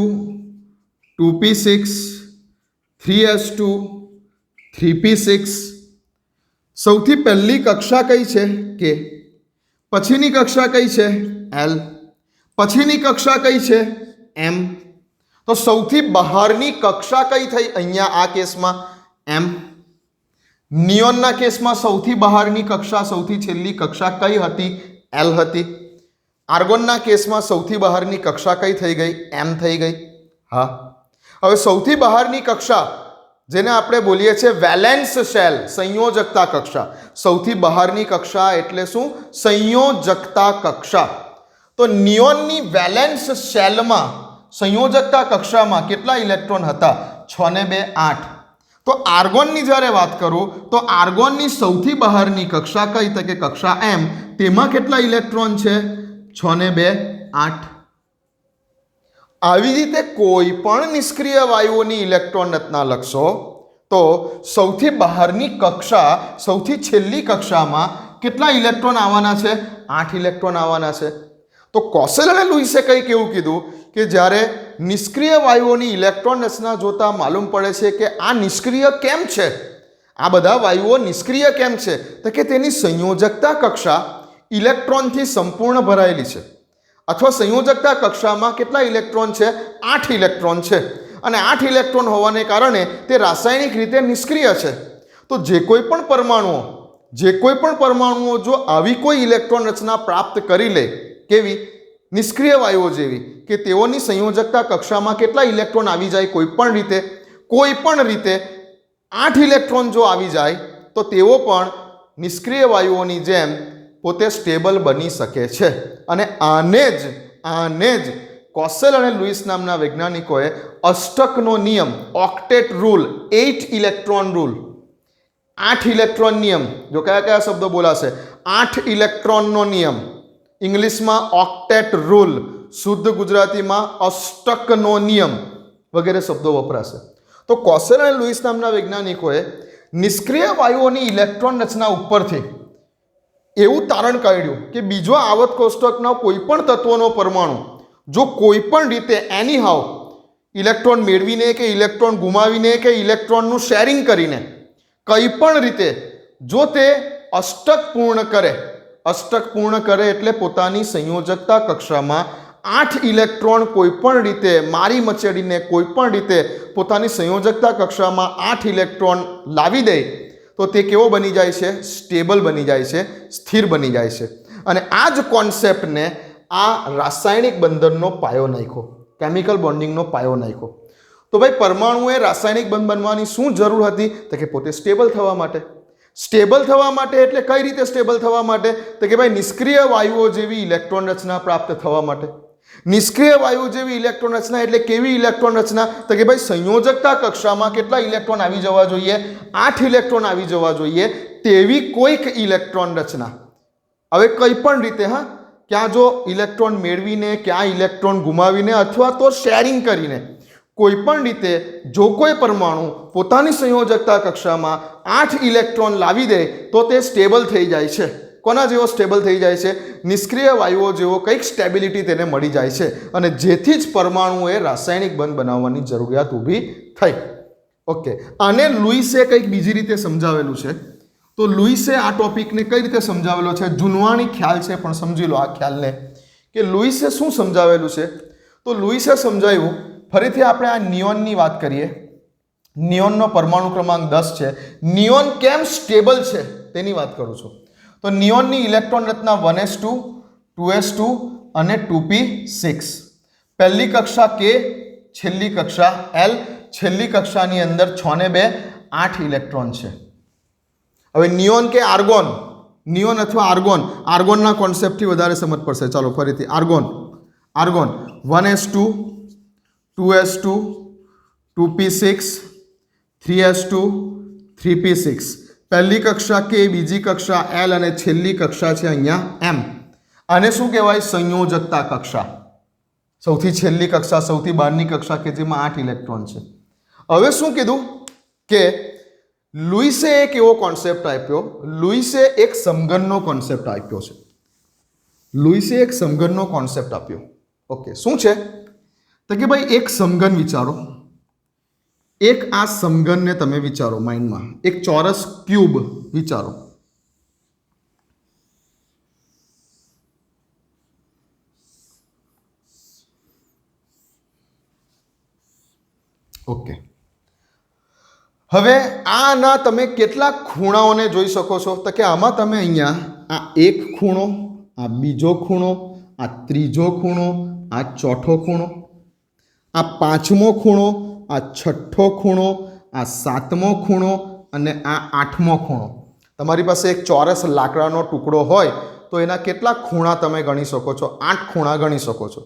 2p6 3s2 3p6 સૌથી પહેલી કક્ષા કઈ છે કે, પછીની કક્ષા કઈ છે એલ, પછીની કક્ષા કઈ છે એમ. તો સૌથી બહારની કક્ષા કઈ થઈ અહીંયા આ કેસમાં એમ. નિયોનના કેસમાં સૌથી બહારની કક્ષા સૌથી છેલ્લી કક્ષા કઈ હતી એલ હતી. આર્ગોનના કેસમાં સૌથી બહારની કક્ષા કઈ થઈ ગઈ એમ થઈ ગઈ. હા, હવે સૌથી બહારની કક્ષા જેને આપણે બોલીએ છીએ વેલેન્સ શેલ, સંયોજકતા કક્ષા. સૌથી બહારની કક્ષા એટલે શું? સંયોજકતા કક્ષા. તો નિયોનની વેલેન્સ શેલમાં સંયોજકતા કક્ષામાં કેટલા ઇલેક્ટ્રોન હતા? 6 ને 2 8. તો આર્ગોનની જ્યારે વાત કરું તો આર્ગોનની સૌથી બહારની કક્ષા કઈ? તો કે કક્ષા એમ. તેમાં કેટલા ઇલેક્ટ્રોન છે? 6 ને 2 8. આવી રીતે કોઈ પણ નિષ્ક્રિય વાયુઓની ઇલેક્ટ્રોન રચના લખશો તો સૌથી બહારની કક્ષા સૌથી છેલ્લી કક્ષામાં કેટલા ઇલેક્ટ્રોન આવવાના છે? 8 ઇલેક્ટ્રોન આવવાના છે. તો કોસેલ અને લુઈસે કંઈક એવું કીધું કે જ્યારે નિષ્ક્રિય વાયુઓની ઇલેક્ટ્રોન રચના જોતા માલુમ પડે છે કે આ નિષ્ક્રિય કેમ છે, આ બધા વાયુઓ નિષ્ક્રિય કેમ છે, તો કે તેની સંયોજકતા કક્ષા ઇલેક્ટ્રોનથી સંપૂર્ણ ભરાયેલી છે. અથવા સંયોજકતા કક્ષામાં કેટલા ઇલેક્ટ્રોન છે? 8 ઇલેક્ટ્રોન છે. અને 8 ઇલેક્ટ્રોન હોવાને કારણે તે રાસાયણિક રીતે નિષ્ક્રિય છે. તો જે કોઈ પણ પરમાણુઓ જો આવી કોઈ ઇલેક્ટ્રોન રચના પ્રાપ્ત કરી લે, કેવી? નિષ્ક્રિય વાયુઓ જેવી, કે તેઓની સંયોજકતા કક્ષામાં કેટલા ઇલેક્ટ્રોન આવી જાય? કોઈ પણ રીતે 8 ઇલેક્ટ્રોન જો આવી જાય તો તેઓ પણ નિષ્ક્રિય વાયુઓની જેમ પોતે સ્ટેબલ બની શકે છે. અને આને જ કોસેલ અને લુઈસ નામના વૈજ્ઞાનિકોએ અષ્ટકનો નિયમ, ઓક્ટેટ રૂલ, 8 ઇલેક્ટ્રોન રૂલ, 8 ઇલેક્ટ્રોન નિયમ. જો કયા શબ્દો બોલાશે? 8 ઇલેક્ટ્રોનનો નિયમ, ઇંગ્લિશમાં ઓક્ટેટ રૂલ, શુદ્ધ ગુજરાતીમાં અષ્ટકનો નિયમ વગેરે શબ્દો વપરાશે. તો કોસેલ અને લુઈસ નામના વૈજ્ઞાનિકોએ નિષ્ક્રિય વાયુઓની ઇલેક્ટ્રોન રચના ઉપરથી એવું તારણ કાઢ્યું કે બીજો આવર્ત કોષ્ટકના કોઈ પણ તત્વનો પરમાણુ જો કોઈ પણ રીતે એનીહાઉ ઇલેક્ટ્રોન મેળવીને કે ઇલેક્ટ્રોન ગુમાવીને કે ઇલેક્ટ્રોનનું શેરિંગ કરીને કંઈ પણ રીતે જો તે અષ્ટક પૂર્ણ કરે એટલે પોતાની સંયોજકતા કક્ષામાં 8 ઇલેક્ટ્રોન કોઈ પણ રીતે મારી મચેડીને કોઈ પણ રીતે પોતાની સંયોજકતા કક્ષામાં 8 ઇલેક્ટ્રોન લાવી દે તો તે કેવો બની જાય છે? સ્ટેબલ બની જાય છે, સ્થિર બની જાય છે. અને આ જ કોન્સેપ્ટને આ રાસાયણિક બંધનનો પાયો નાખ્યો, કેમિકલ બોન્ડિંગનો પાયો નાખ્યો. તો ભાઈ પરમાણુએ રાસાયણિક બંધ બનવાની શું જરૂર હતી? તો કે પોતે સ્ટેબલ થવા માટે. સ્ટેબલ થવા માટે એટલે કઈ રીતે સ્ટેબલ થવા માટે? તો કે ભાઈ નિષ્ક્રિય વાયુઓ જેવી ઇલેક્ટ્રોન રચના પ્રાપ્ત થવા માટે. નિષ્ક્રિય વાયુ જેવી ઇલેક્ટ્રોન રચના એટલે કેવી ઇલેક્ટ્રોન રચના? તો કે ભાઈ સંયોજકતા કક્ષામાં કેટલા ઇલેક્ટ્રોન આવી જવા જોઈએ? 8 ઇલેક્ટ્રોન આવી જવા જોઈએ. તેવી કોઈક ઇલેક્ટ્રોન રચના. હવે કંઈ પણ રીતે, હા, ક્યાં જો ઇલેક્ટ્રોન મેળવીને, ક્યાં ઇલેક્ટ્રોન ગુમાવીને અથવા તો શેરિંગ કરીને કોઈ પણ રીતે જો કોઈ પરમાણુ પોતાની સંયોજકતા કક્ષામાં 8 ઇલેક્ટ્રોન લાવી દે તો તે સ્ટેબલ થઈ જાય છે. કોના જેવો સ્ટેબલ થઈ જાય છે? નિષ્ક્રિય વાયુઓ જેવો કંઈક સ્ટેબિલિટી તેને મળી જાય છે. અને જેથી જ પરમાણુએ રાસાયણિક બંધ બનાવવાની જરૂરિયાત ઊભી થઈ. ઓકે, આને લુઈસે કંઈક બીજી રીતે સમજાવેલું છે. તો લુઈસે આ ટોપિકને કઈ રીતે સમજાવેલો છે? જૂનવાણી ખ્યાલ છે, પણ સમજી લો આ ખ્યાલને કે લુઈસે શું સમજાવેલું છે. તો લુઈસે સમજાવ્યું, ફરીથી આપણે આ નિયોનની વાત કરીએ. નિયોનનો પરમાણુ ક્રમાંક 10 છે. નિયોન કેમ સ્ટેબલ છે તેની વાત કરું છું. તો નિયોનની ઇલેક્ટ્રોન રચના 1s2, 2s2 અને 2p6. પહેલી કક્ષા K, છેલ્લી કક્ષા L. છેલ્લી કક્ષાની અંદર 6 ને 2 8 ઇલેક્ટ્રોન છે. હવે નિયોન કે આર્ગોન, નિયોન અથવા આર્ગોનના કોન્સેપ્ટથી વધારે સમજ પડશે. ચાલો ફરીથી argon 1s2, 2s2, 2p6, 3s2, 3p6. પહેલી કક્ષા K, બીજી કક્ષા L અને છેલ્લી કક્ષા છે અહીંયા M. આને શું કહેવાય? સંયોજકતા કક્ષા. સૌથી છેલ્લી કક્ષા, સૌથી બહારની કક્ષા કે જેમાં 8 ઇલેક્ટ્રોન છે. હવે શું કીધું કે લુઈસે એક એવો કોન્સેપ્ટ આપ્યો, લુઈસે એક સમઘનનો કોન્સેપ્ટ આપ્યો છે. લુઈસે એક સમઘનનો કોન્સેપ્ટ આપ્યો. ઓકે, શું છે? તો કે ભાઈ એક સમઘન વિચારો, એક આ સમઘનને તમે વિચારો માઇન્ડમાં, એક ચોરસ ક્યુબ વિચારો. ઓકે, હવે આના તમે કેટલા ખૂણાઓને જોઈ શકો છો? તો કે આમાં તમે અહીંયા આ એક ખૂણો, આ બીજો ખૂણો, આ ત્રીજો ખૂણો, આ ચોથો ખૂણો, આ પાંચમો ખૂણો, આ છઠ્ઠો ખૂણો, આ સાતમો ખૂણો અને આ આઠમો ખૂણો. તમારી પાસે એક ચોરસ લાકડાનો ટુકડો હોય તો એના કેટલા ખૂણા તમે ગણી શકો છો? 8 ખૂણા ગણી શકો છો.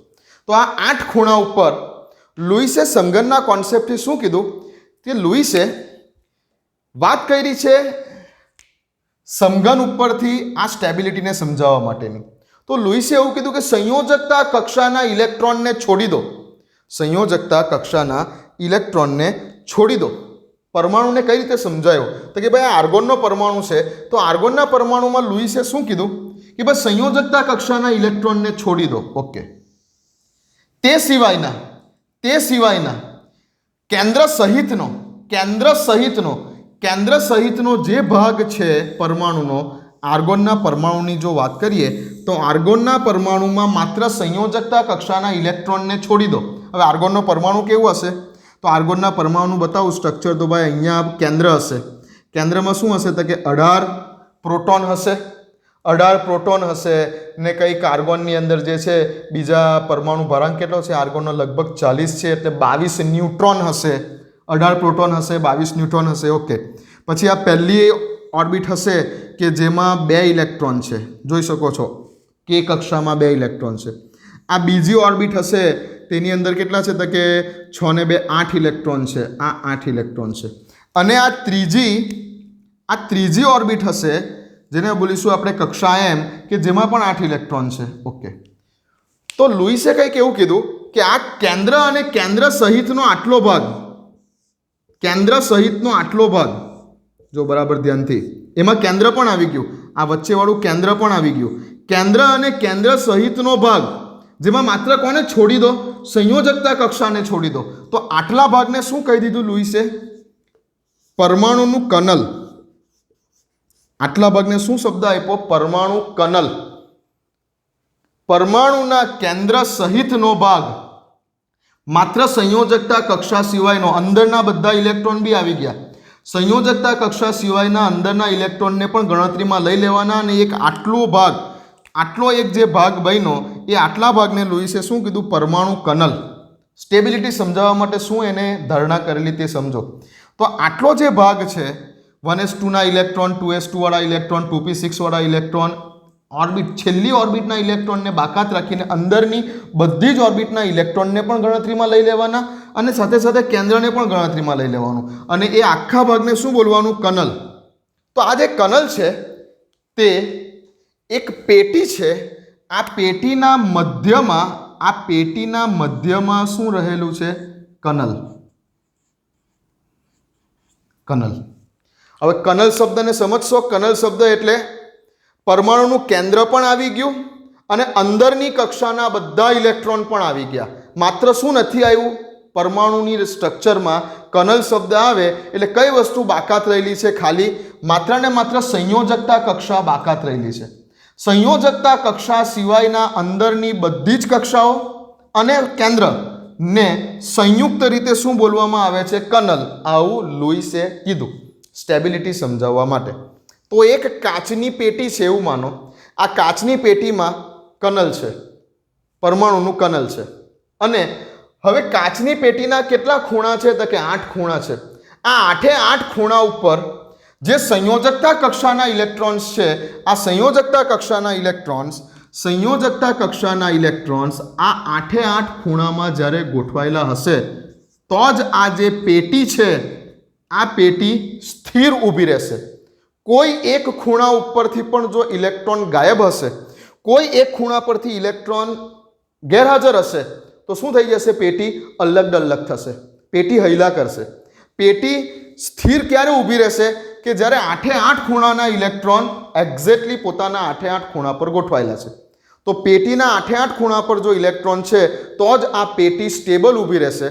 તો આ 8 ખૂણા ઉપર લુઈસે સમઘનના કોન્સેપ્ટથી શું કીધું કે લુઈસે વાત કરી છે સમઘન ઉપરથી આ સ્ટેબિલિટીને સમજાવવા માટેની. તો લુઈસે એવું કીધું કે સંયોજકતા કક્ષાના ઇલેક્ટ્રોનને છોડી દો. સંયોજકતા કક્ષાના ઇલેક્ટ્રોનને છોડી દો. પરમાણુને કઈ રીતે સમજાયો? તો કે ભાઈ આર્ગોનનો પરમાણુ છે, તો આર્ગોનના પરમાણુમાં લુઈસે શું કીધું કે ભાઈ સંયોજકતા કક્ષાના ઇલેક્ટ્રોનને છોડી દો. ઓકે, તે સિવાયના કેન્દ્ર સહિતનો જે ભાગ છે પરમાણુનો, આર્ગોનના પરમાણુની જો વાત કરીએ તો આર્ગોનના પરમાણુમાં માત્ર સંયોજકતા કક્ષાના ઇલેક્ટ્રોનને છોડી દો. હવે આર્ગોનનો પરમાણુ કેવું હશે? તો આર્ગોનના પરમાણુ બતાવું સ્ટ્રક્ચર. તો ભાઈ અહીંયા કેન્દ્ર હશે. કેન્દ્રમાં શું હશે? તો કે 18 પ્રોટોન હશે. 18 પ્રોટોન હશે ને કંઈક આર્ગોનની અંદર જે છે બીજા પરમાણુ ભરાંક કેટલો છે? આર્ગોનનો લગભગ 40 છે, એટલે 22 ન્યુટ્રોન હશે. 18 પ્રોટોન હશે, 22 ન્યુટ્રોન હશે. ઓકે, પછી આ પહેલી ઓર્બિટ હશે કે જેમાં 2 ઇલેક્ટ્રોન છે, જોઈ શકો છો કે કક્ષામાં 2 ઇલેક્ટ્રોન છે. આ બીજી ઓર્બિટ હશે, તેની અંદર કેટલા છે? તો કે 6 ને 2 8 ઇલેક્ટ્રોન છે. આ 8 ઇલેક્ટ્રોન છે. અને આ ત્રીજી ઓર્બિટ હશે જેને બોલીશું આપણે કક્ષા M, કે જેમાં પણ 8 ઇલેક્ટ્રોન છે. ઓકે, તો લુઈસે કંઈક એવું કીધું કે આ કેન્દ્ર અને કેન્દ્ર સહિતનો આટલો ભાગ જો બરાબર ધ્યાનથી, એમાં કેન્દ્ર પણ આવી ગયું, આ વચ્ચેવાળું કેન્દ્ર પણ આવી ગયું. કેન્દ્ર અને કેન્દ્ર સહિતનો ભાગ જેમાં માત્ર કોને છોડી દો? સંયોજકતા કક્ષાને છોડી દો. તો આટલા ભાગને શું કહી દીધું લુઈસે? પરમાણુનું કર્નલ. આટલા ભાગને શું શબ્દ આપ્યો? પરમાણુ કર્નલ. પરમાણુના કેન્દ્ર સહિતનો ભાગ માત્ર સંયોજકતા કક્ષા સિવાયનો, અંદરના બધા ઇલેક્ટ્રોન બી આવી ગયા. સંયોજકતા કક્ષા સિવાયના અંદરના ઇલેક્ટ્રોનને પણ ગણતરીમાં લઈ લેવાના. અને એક આટલો એક જે ભાગ બન્યો એ આટલા ભાગને લુઈસે શું કીધું? પરમાણુ કર્નલ. સ્ટેબિલિટી સમજાવવા માટે શું એને ધારણા કરેલી તે સમજો. તો આટલો જે ભાગ છે 1s2 ના ઇલેક્ટ્રોન, 2s2 વાળા ઇલેક્ટ્રોન, 2p6 વાળા ઇલેક્ટ્રોન, ઓર્બિટ છેલ્લી ઓર્બિટના ઇલેક્ટ્રોનને બાકાત રાખીને અંદરની બધી જ ઓર્બિટના ઇલેક્ટ્રોનને પણ ગણતરીમાં લઈ લેવાના અને સાથે સાથે કેન્દ્રને પણ ગણતરીમાં લઈ લેવાનું. અને એ આખા ભાગને શું બોલવાનું? કર્નલ. તો આ જે કર્નલ છે તે એક પેટી છે. આ પેટીના મધ્યમાં શું રહેલું છે? કર્નલ. હવે કર્નલ શબ્દને સમજશો. કર્નલ શબ્દ એટલે પરમાણુનું કેન્દ્ર પણ આવી ગયું અને અંદરની કક્ષાના બધા ઇલેક્ટ્રોન પણ આવી ગયા. માત્ર શું નથી આવ્યું? પરમાણુની સ્ટ્રક્ચરમાં કર્નલ શબ્દ આવે એટલે કઈ વસ્તુ બાકાત રહેલી છે? ખાલી માત્ર ને માત્ર સંયોજકતા કક્ષા બાકાત રહેલી છે. સંયોજકતા કક્ષા સિવાયના અંદરની બધી જ કક્ષાઓ અને કેન્દ્રને સંયુક્ત રીતે શું બોલવામાં આવે છે? કર્નલ. આવું લુઈસે કીધું સ્ટેબિલિટી સમજાવવા માટે. તો એક કાચની પેટી છે એવું માનો. આ કાચની પેટીમાં કર્નલ છે, પરમાણુનું કર્નલ છે. અને હવે કાચની પેટીના કેટલા ખૂણા છે? તો કે 8 ખૂણા છે. આ 8 ખૂણા ઉપર જે સંયોજકતા કક્ષાના ઇલેક્ટ્રોન્સ છે, આ સંયોજકતા કક્ષાના ઇલેક્ટ્રોન્સ આ 8 ખૂણામાં જ્યારે ગોઠવાયેલા હશે તો જ આ જે પેટી છે આ પેટી સ્થિર ઊભી રહેશે. કોઈ એક ખૂણા ઉપરથી પણ જો ઇલેક્ટ્રોન ગાયબ હશે, કોઈ એક ખૂણા પરથી ઇલેક્ટ્રોન ગેરહાજર હશે તો શું થઈ જશે? પેટી અલગ થશે, પેટી હૈલા કરશે. પેટી સ્થિર ક્યારે ઊભી રહેશે? કે જ્યારે 8 ખૂણાના ઇલેક્ટ્રોન એક્ઝેક્ટલી પોતાના 8 ખૂણા પર ગોઠવાયેલા છે. તો પેટીના 8 ખૂણા પર જો ઇલેક્ટ્રોન છે તો જ આ પેટી સ્ટેબલ ઊભી રહેશે.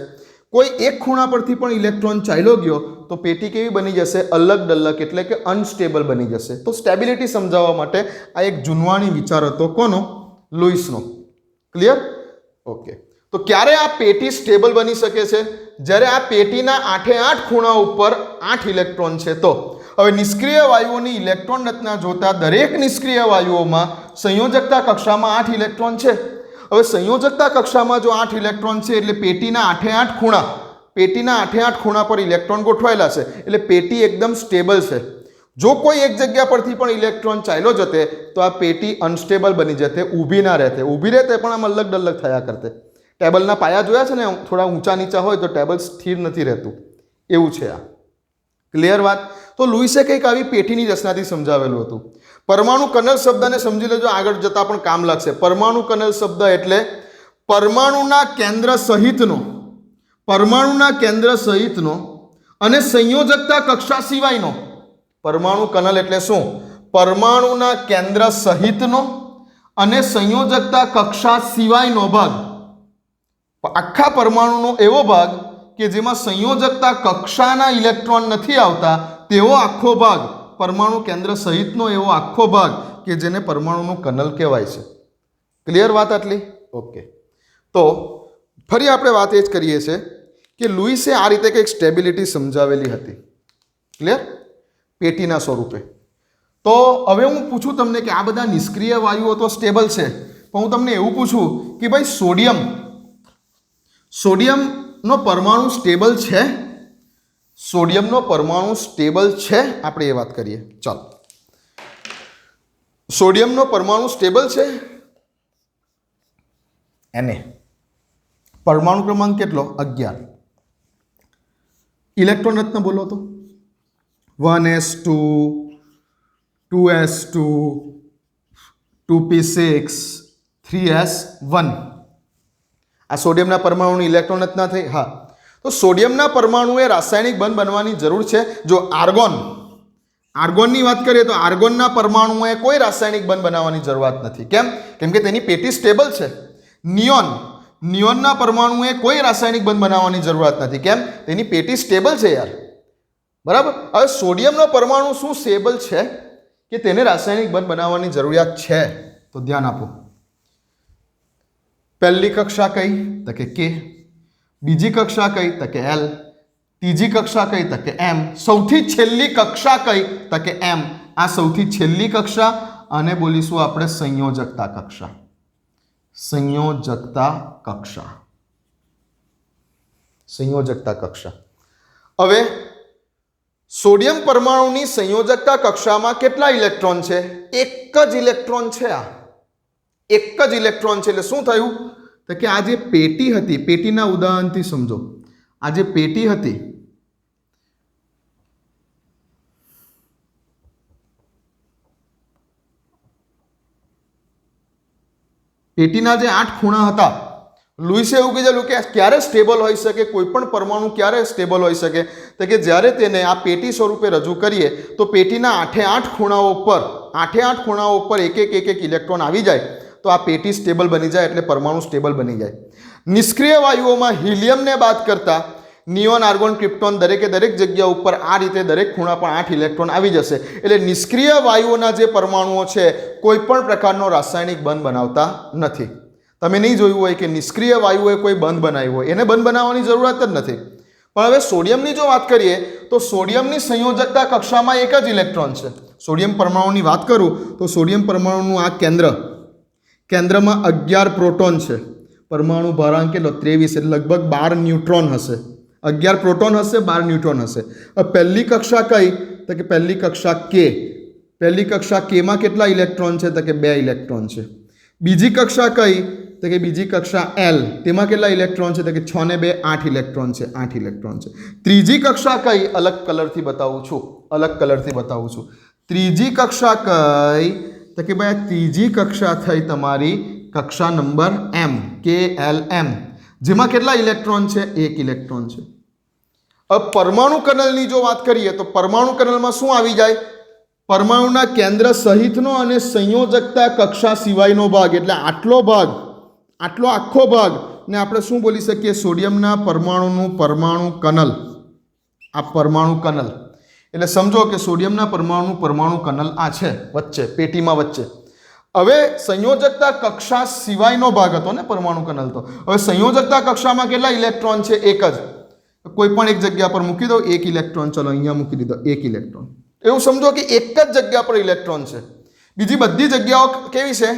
કોઈ એક ખૂણા પરથી પણ ઇલેક્ટ્રોન ચાલ્યો ગયો તો પેટી કેવી બની જશે? અલગ ડલ્લક, એટલે કે અનસ્ટેબલ બની જશે. તો સ્ટેબિલિટી સમજાવવા માટે આ એક જૂનવાણી વિચાર હતો. કોનો? લુઈસનો. ક્લિયર? ઓકે. તો ક્યારે આ પેટી સ્ટેબલ બની શકે છે? જ્યારે આ પેટીના 8 ખૂણા ઉપર 8 ઇલેક્ટ્રોન છે. તો હવે નિષ્ક્રિય વાયુઓની ઇલેક્ટ્રોન રચના જોતા દરેક નિષ્ક્રિય વાયુઓમાં સંયોજકતા કક્ષામાં 8 ઇલેક્ટ્રોન છે. હવે સંયોજકતા કક્ષામાં જો 8 ઇલેક્ટ્રોન છે એટલે પેટીના 8 ખૂણા પર ઇલેક્ટ્રોન ગોઠવાયેલા છે એટલે પેટી એકદમ સ્ટેબલ છે. જો કોઈ એક જગ્યા પરથી પણ ઇલેક્ટ્રોન ચાલ્યો જતે તો આ પેટી અનસ્ટેબલ બની જતે, ઊભી ના રહેતે. ઊભી રહેતે પણ આમ અલગ ડલ્લગ થયા કરતે. ટેબલના પાયા જોયા છે ને, થોડા ઊંચા નીચા હોય તો ટેબલ સ્થિર નથી રહેતું, એવું છે આ. ક્લિયર વાત? તો લુઈસે કંઈક આવી પેટીની રચનાથી સમજાવેલું હતું. પરમાણુ કનલ શબ્દને સમજી લેજો, આગળ જતા પણ કામ લાગશે. પરમાણુ કનલ શબ્દ એટલે પરમાણુના કેન્દ્ર સહિતનો અને સંયોજકતા કક્ષા સિવાયનો. પરમાણુ કનલ એટલે શું? પરમાણુના કેન્દ્ર સહિતનો અને સંયોજકતા કક્ષા સિવાયનો ભાગ. આખા પરમાણુનો એવો ભાગ કે જેમાં સંયોજકતા કક્ષાના ઇલેક્ટ્રોન નથી આવતા તેવો આખો ભાગ, પરમાણુ કેન્દ્ર સહિતનો એવો આખો ભાગ કે જેને પરમાણુનું કનલ કહેવાય છે. ક્લિયર વાત આટલી? ઓકે. તો ફરી આપણે વાત એ જ કરીએ છીએ કે લુઈસે આ રીતે કંઈક સ્ટેબિલિટી સમજાવેલી હતી. ક્લિયર? પેટીના સ્વરૂપે. તો હવે હું પૂછું તમને કે આ બધા નિષ્ક્રિય વાયુઓ તો સ્ટેબલ છે, પણ હું તમને એવું પૂછું કે ભાઈ સોડિયમનો પરમાણુ સ્ટેબલ છે? સોડિયમનો પરમાણુ સ્ટેબલ છે? આપણે એ વાત કરીએ. ચાલો, સોડિયમનો પરમાણુ સ્ટેબલ છે? એને પરમાણુ ક્રમાંક કેટલો? 11. ઇલેક્ટ્રોન રત્ન બોલો તો. 1s2, 2s2, 2p6, 3s1. આ સોડિયમના પરમાણુની ઇલેક્ટ્રોન રચના થઈ. હા, તો સોડિયમના પરમાણુએ રાસાયણિક બંધ બનવાની જરૂર છે. જો આર્ગોનની વાત કરીએ તો આર્ગોનના પરમાણુએ કોઈ રાસાયણિક બંધ બનાવવાની જરૂરત નથી. કેમ? કેમ કે તેની પેટી સ્ટેબલ છે. નિયોનના પરમાણુએ કોઈ રાસાયણિક બંધ બનાવવાની જરૂરત નથી. કેમ? તેની પેટી સ્ટેબલ છે યાર. બરાબર? હવે સોડિયમનો પરમાણુ શું સ્ટેબલ છે કે તેને રાસાયણિક બંધ બનાવવાની જરૂરિયાત છે? તો ધ્યાન આપો. પહેલી કક્ષા કઈ? તો કે કે. બીજી કક્ષા કઈ? તો કે એલ. ત્રીજી કક્ષા કઈ? તો કે એમ. સૌથી છેલ્લી કક્ષા કઈ? તો કે એમ. આ સૌથી છેલ્લી કક્ષા અને બોલીશું આપણે સંયોજકતા કક્ષા. સંયોજકતા કક્ષા. હવે સોડિયમ પરમાણુની સંયોજકતા કક્ષામાં કેટલા ઇલેક્ટ્રોન છે? એક જ ઇલેક્ટ્રોન છે. આ એક જ ઇલેક્ટ્રોન છે. એટલે શું થયું? તો કે આ જે પેટી હતી, પેટીના ઉદાહરણથી સમજો. આ જે પેટી હતી, પેટીના જે 8 ખૂણા હતા, લુઈસે એવું કીધેલું કે ક્યારે સ્ટેબલ હોઈ શકે, કોઈ પણ પરમાણુ ક્યારે સ્ટેબલ હોઈ શકે? તો કે જ્યારે તેને આ પેટી સ્વરૂપે રજૂ કરીએ તો પેટીના 8 ખૂણાઓ ઉપર એક ઇલેક્ટ્રોન આવી જાય તો આ પેટી સ્ટેબલ બની જાય, એટલે પરમાણુ સ્ટેબલ બની જાય. નિષ્ક્રિય વાયુઓમાં હિલિયમને બાદ કરતા નિયોન, આર્ગોન, ક્રિપ્ટોન દરેકે દરેક જગ્યા ઉપર આ રીતે દરેક ખૂણા પર 8 ઇલેક્ટ્રોન આવી જશે. એટલે નિષ્ક્રિય વાયુઓના જે પરમાણુઓ છે કોઈ પણ પ્રકારનો રાસાયણિક બંધ બનાવતા નથી. તમે નહીં જોયું હોય કે નિષ્ક્રિય વાયુઓએ કોઈ બંધ બનાવ્યું હોય, એને બંધ બનાવવાની જરૂરત જ નથી. પણ હવે સોડિયમની જો વાત કરીએ તો સોડિયમની સંયોજકતા કક્ષામાં એક જ ઇલેક્ટ્રોન છે. સોડિયમ પરમાણુની વાત કરું તો સોડિયમ પરમાણુનું આ કેન્દ્રમાં 11 પ્રોટોન છે. પરમાણુ ભારાંક કેટલો? 23. એટલે લગભગ 12 ન્યુટ્રોન હશે. 11 પ્રોટોન હશે, 12 ન્યુટ્રોન હશે. પહેલી કક્ષા કઈ? તો કે પહેલી કક્ષા કે. પહેલી કક્ષા કેમાં કેટલા ઇલેક્ટ્રોન છે? તો કે 2 ઇલેક્ટ્રોન છે. બીજી કક્ષા કઈ? તો કે બીજી કક્ષા એલ. તેમાં કેટલા ઇલેક્ટ્રોન છે? તો કે 6 ને 2 8 ઇલેક્ટ્રોન છે. 8 ઇલેક્ટ્રોન છે. ત્રીજી કક્ષા કઈ? અલગ કલરથી બતાવું છું. ત્રીજી કક્ષા કઈ? તો કે ભાઈ ત્રીજી કક્ષા થઈ તમારી કક્ષા નંબર એમ, કે એલ એમ, જેમાં કેટલા ઇલેક્ટ્રોન છે? 1 ઇલેક્ટ્રોન છે. अब परमाणु कनलनी जो बात करिए तो परमाणु कनल में शू आवी जाए परमाणुना केंद्र सहितनो अने संयोजकता कक्षा सिवायनो भाग एटले आटलो आखो भाग ने आपणे शू बोली सकीए सोडियमना परमाणुनुं परमाणु कनल। आ परमाणु कनल एटले समझो कि सोडियमना परमाणु कनल आ छे वच्चे पेटीमां वच्चे। हवे संयोजकता कक्षा सिवायनो भाग हतो ने परमाणु कनल तो हवे संयोजकता कक्षामां केटला इलेक्ट्रॉन छे एक ज કોઈ પણ એક જગ્યા પર મૂકી દો, એક ઇલેક્ટ્રોન, ચલો અહીંયા મૂકી દીધો એક ઇલેક્ટ્રોન. એવું સમજો કે એક જ જગ્યા પર ઇલેક્ટ્રોન છે, બીજી બધી જગ્યાઓ કેવી છે?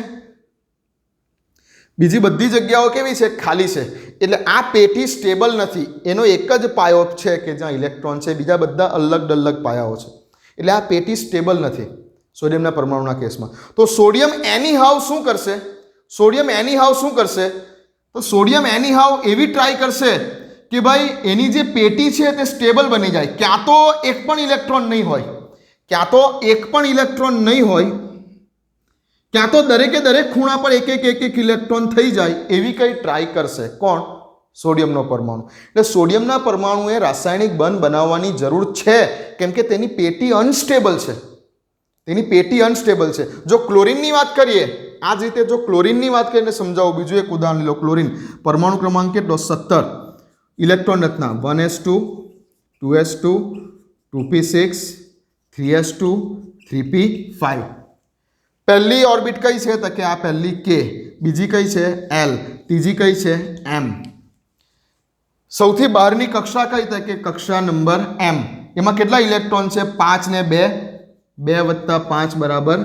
બીજી બધી જગ્યાઓ કેવી છે? ખાલી છે. એટલે આ પેટી સ્ટેબલ નથી, એનો એક જ પાયો છે કે જ્યાં ઇલેક્ટ્રોન છે, બીજા બધા અલગ અલગ પાયાઓ છે. એટલે આ પેટી સ્ટેબલ નથી સોડિયમના પરમાણુના કેસમાં. તો સોડિયમ એની હાવ શું કરશે? સોડિયમ એની હાવ શું કરશે? તો સોડિયમ એની હાવ એવી ટ્રાય કરશે કે ભાઈ એની જે પેટી છે તે સ્ટેબલ બની જાય. ક્યાં તો એક પણ ઇલેક્ટ્રોન નહીં હોય, ક્યાં તો એક પણ ઇલેક્ટ્રોન નહીં હોય, ક્યાં તો દરેકે દરેક ખૂણા પર એક ઇલેક્ટ્રોન થઈ જાય, એવી કંઈ ટ્રાય કરશે. કોણ? સોડિયમનો પરમાણુ. એટલે સોડિયમના પરમાણુએ રાસાયણિક બંધ બનાવવાની જરૂર છે, કેમ કે તેની પેટી અનસ્ટેબલ છે. તેની પેટી અનસ્ટેબલ છે. જો ક્લોરીનની વાત કરીએ, આ જ રીતે જો ક્લોરીનની વાત કરીને સમજાવું, બીજું એક ઉદાહરણ લો. ક્લોરીન પરમાણુ ક્રમાંક કેટલો? 17. ઇલેક્ટ્રોન રચના 1s2 2s2 2p6 3s2 3p5. પહેલી ઓર્બિટ કઈ છે? તો કે આ પહેલી K, બીજી કઈ છે? L, ત્રીજી કઈ છે? M. સૌથી બહારની કક્ષા કઈ? તો કે કક્ષા નંબર M. એમાં કેટલા ઇલેક્ટ્રોન છે? 5 ને 2, 2 + 5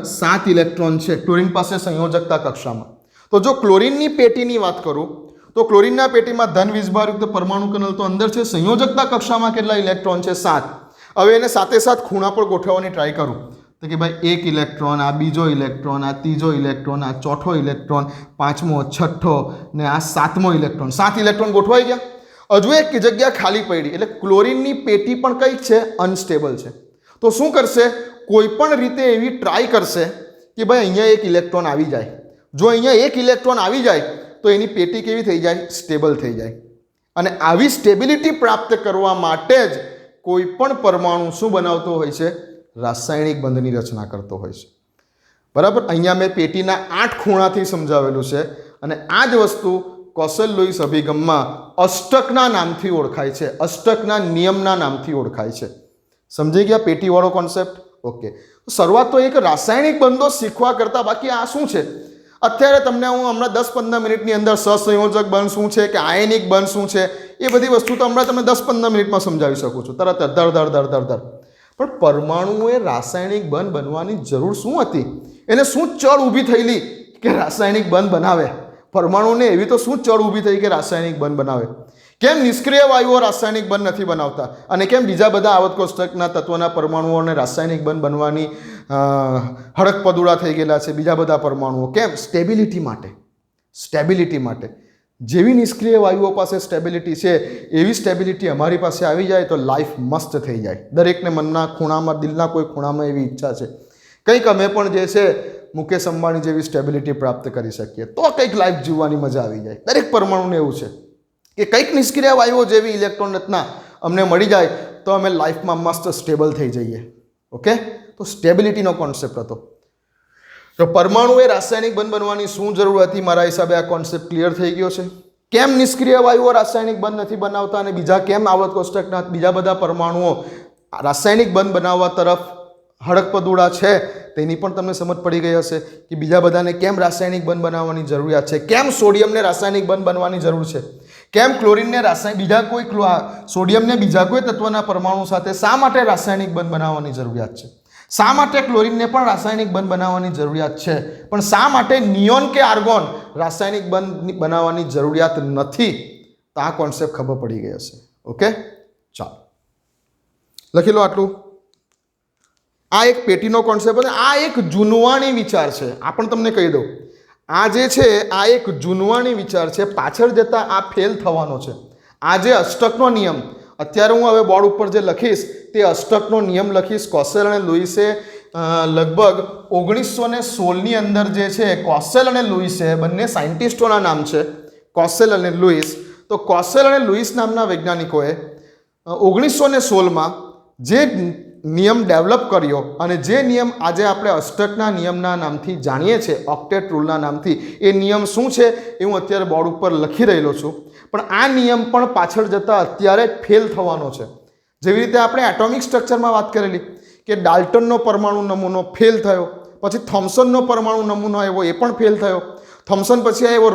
= 7 ઇલેક્ટ્રોન છે ક્લોરીન પાસે સંયોજકતા કક્ષામાં. તો જો ક્લોરીનની પેટીની વાત કરું તો ક્લોરીનના પેટીમાં ધન વીજભારયુક્ત પરમાણુ કણલ તો અંદર છે, સંયોજકતા કક્ષામાં કેટલા ઇલેક્ટ્રોન છે? 7. હવે એને સાથે સાથ ખૂણા પર ગોઠવવાની ટ્રાય કરું તો કે ભાઈ એક ઇલેક્ટ્રોન, આ બીજો ઇલેક્ટ્રોન, આ ત્રીજો ઇલેક્ટ્રોન, આ ચોથો ઇલેક્ટ્રોન, પાંચમો, છઠ્ઠો ને આ સાતમો ઇલેક્ટ્રોન. 7 ઇલેક્ટ્રોન ગોઠવાઈ ગયા. હજુ એક જગ્યા ખાલી પડી. એટલે ક્લોરીનની પેટી પણ કઈ છે? અનસ્ટેબલ છે. તો શું કરશે? કોઈ પણ રીતે એવી ટ્રાય કરશે કે ભાઈ અહીંયા એક ઇલેક્ટ્રોન આવી જાય. જો અહીંયા એક ઇલેક્ટ્રોન આવી જાય તો એની પેટી કેવી થઈ જાય? સ્ટેબલ થઈ જાય. અને આવી સ્ટેબિલિટી પ્રાપ્ત કરવા માટે જ કોઈ પણ પરમાણુ શું બનાવતો હોય છે? રાસાયણિક બંધની રચના કરતો હોય છે. બરાબર. અહીંયા મેં પેટીના 8 ખૂણાથી સમજાવેલું છે અને આ જ વસ્તુ કોસેલ લુઈસ અભિગમમાં અષ્ટકના નામથી ઓળખાય છે, અષ્ટકના નિયમના નામથી ઓળખાય છે. સમજી ગયા પેટીવાળો કોન્સેપ્ટ? ઓકે. શરૂઆત તો એક રાસાયણિક બંધો શીખવા કરતાં, બાકી આ શું છે અત્યારે તમને હું હમણાં 10-15 મિનિટની અંદર સહસંયોજક બંધ શું છે કે આયનિક બંધ શું છે એ બધી વસ્તુ તો હમણાં તમને 10-15 મિનિટમાં સમજાવી શકું છું તરત ધર. પણ પરમાણુએ રાસાયણિક બંધ બનવાની જરૂર શું હતી? એને શું ચળ ઊભી થયેલી કે રાસાયણિક બંધ બનાવે? પરમાણુને એવી તો શું ચળ ઊભી થઈ કે રાસાયણિક બંધ બનાવે? કેમ નિષ્ક્રિય વાયુઓ રાસાયણિક બંધ નથી બનાવતા અને કેમ બીજા બધા આવત કોષ્ટકના તત્વના પરમાણુઓને રાસાયણિક બંધ બનવાની હડકપદુડા થઈ ગયેલા છે? બીજા બધા પરમાણુઓ કેમ? સ્ટેબિલિટી માટે. સ્ટેબિલિટી માટે. જેવી નિષ્ક્રિય વાયુઓ પાસે સ્ટેબિલિટી છે એવી સ્ટેબિલિટી અમારી પાસે આવી જાય તો લાઈફ મસ્ત થઈ જાય. દરેકને મનના ખૂણામાં, દિલના કોઈ ખૂણામાં એવી ઈચ્છા છે કંઈક અમે પણ જે છે મુકેશ અંબાણી જેવી સ્ટેબિલિટી પ્રાપ્ત કરી શકીએ તો કંઈક લાઈફ જીવવાની મજા આવી જાય. દરેક પરમાણુને એવું છે કે કંઈક નિષ્ક્રિય વાયુઓ જેવી ઇલેક્ટ્રોન રચના અમને મળી જાય તો અમે લાઈફમાં મસ્ત સ્ટેબલ થઈ જઈએ. ઓકે. તો સ્ટેબિલિટીનો કોન્સેપ્ટ હતો. તો પરમાણુએ રાસાયણિક બંધ બનવાની શું જરૂર હતી? મારા હિસાબે આ કોન્સેપ્ટ ક્લિયર થઈ ગયો છે. કેમ નિષ્ક્રિય વાયુઓ રાસાયણિક બંધ નથી બનાવતા અને બીજા કેમ આવત કોષ્ટકના બીજા બધા પરમાણુઓ રાસાયણિક બંધ બનાવવા તરફ હડકપદુડા છે તેની પણ તમને સમજ પડી ગઈ હશે કે બીજા બધાને કેમ રાસાયણિક બંધ બનાવવાની જરૂરિયાત છે, કેમ સોડિયમને રાસાયણિક બંધ બનવાની જરૂર છે, કેમ ક્લોરીનને બીજા કોઈ સોડિયમને બીજા કોઈ તત્વના પરમાણુ સાથે શા માટે રાસાયણિક બંધ બનાવવાની જરૂરિયાત છે, શા માટે ક્લોરીનને પણ રાસાયણિક બંધ બનાવવાની જરૂરિયાત છે, પણ શા માટે નિયોન કે આર્ગોન રાસાયણિક બંધ બનાવવાની જરૂરિયાત નથી. તો આ કોન્સેપ્ટ ખબર પડી ગઈ હશે. ઓકે, ચાલો લખી લો આટલું. આ એક પેટીનો કોન્સેપ્ટ છે. આ એક જૂનવાણી વિચાર છે. આ પણ તમને કહી દઉં, આ જે છે આ એક જૂનવાણી વિચાર છે. પાછળ જતા આ ફેલ થવાનો છે. આ જે અષ્ટકનો નિયમ અત્યારે હું હવે બોર્ડ ઉપર જે લખીશ તે અષ્ટકનો નિયમ લખીશ. કોસેલ અને લુઈસે લગભગ 1916ની અંદર જે છે કોસેલ અને લુઈસે, બંને સાયન્ટિસ્ટોના નામ છે કોસેલ અને લુઈસ. તો કોસેલ અને લુઈસ નામના વૈજ્ઞાનિકોએ 1916માં જે નિયમ ડેવલપ કર્યો અને જે નિયમ આજે આપણે અષ્ટકના નિયમના નામથી જાણીએ છીએ, ઓક્ટેટ રૂલના નામથી, એ નિયમ શું છે એ હું અત્યારે બોર્ડ ઉપર લખી રહેલો છું. પણ આ નિયમ પણ પાછળ જતાં અત્યારે ફેલ થવાનો છે. જેવી રીતે આપણે એટોમિક સ્ટ્રક્ચરમાં વાત કરેલી કે ડાલ્ટનનો પરમાણુ નમૂનો ફેલ થયો, પછી થોમ્સનનો પરમાણુ નમૂનો આવ્યો એ પણ ફેલ થયો. થોમ્સન પછી આવ્યો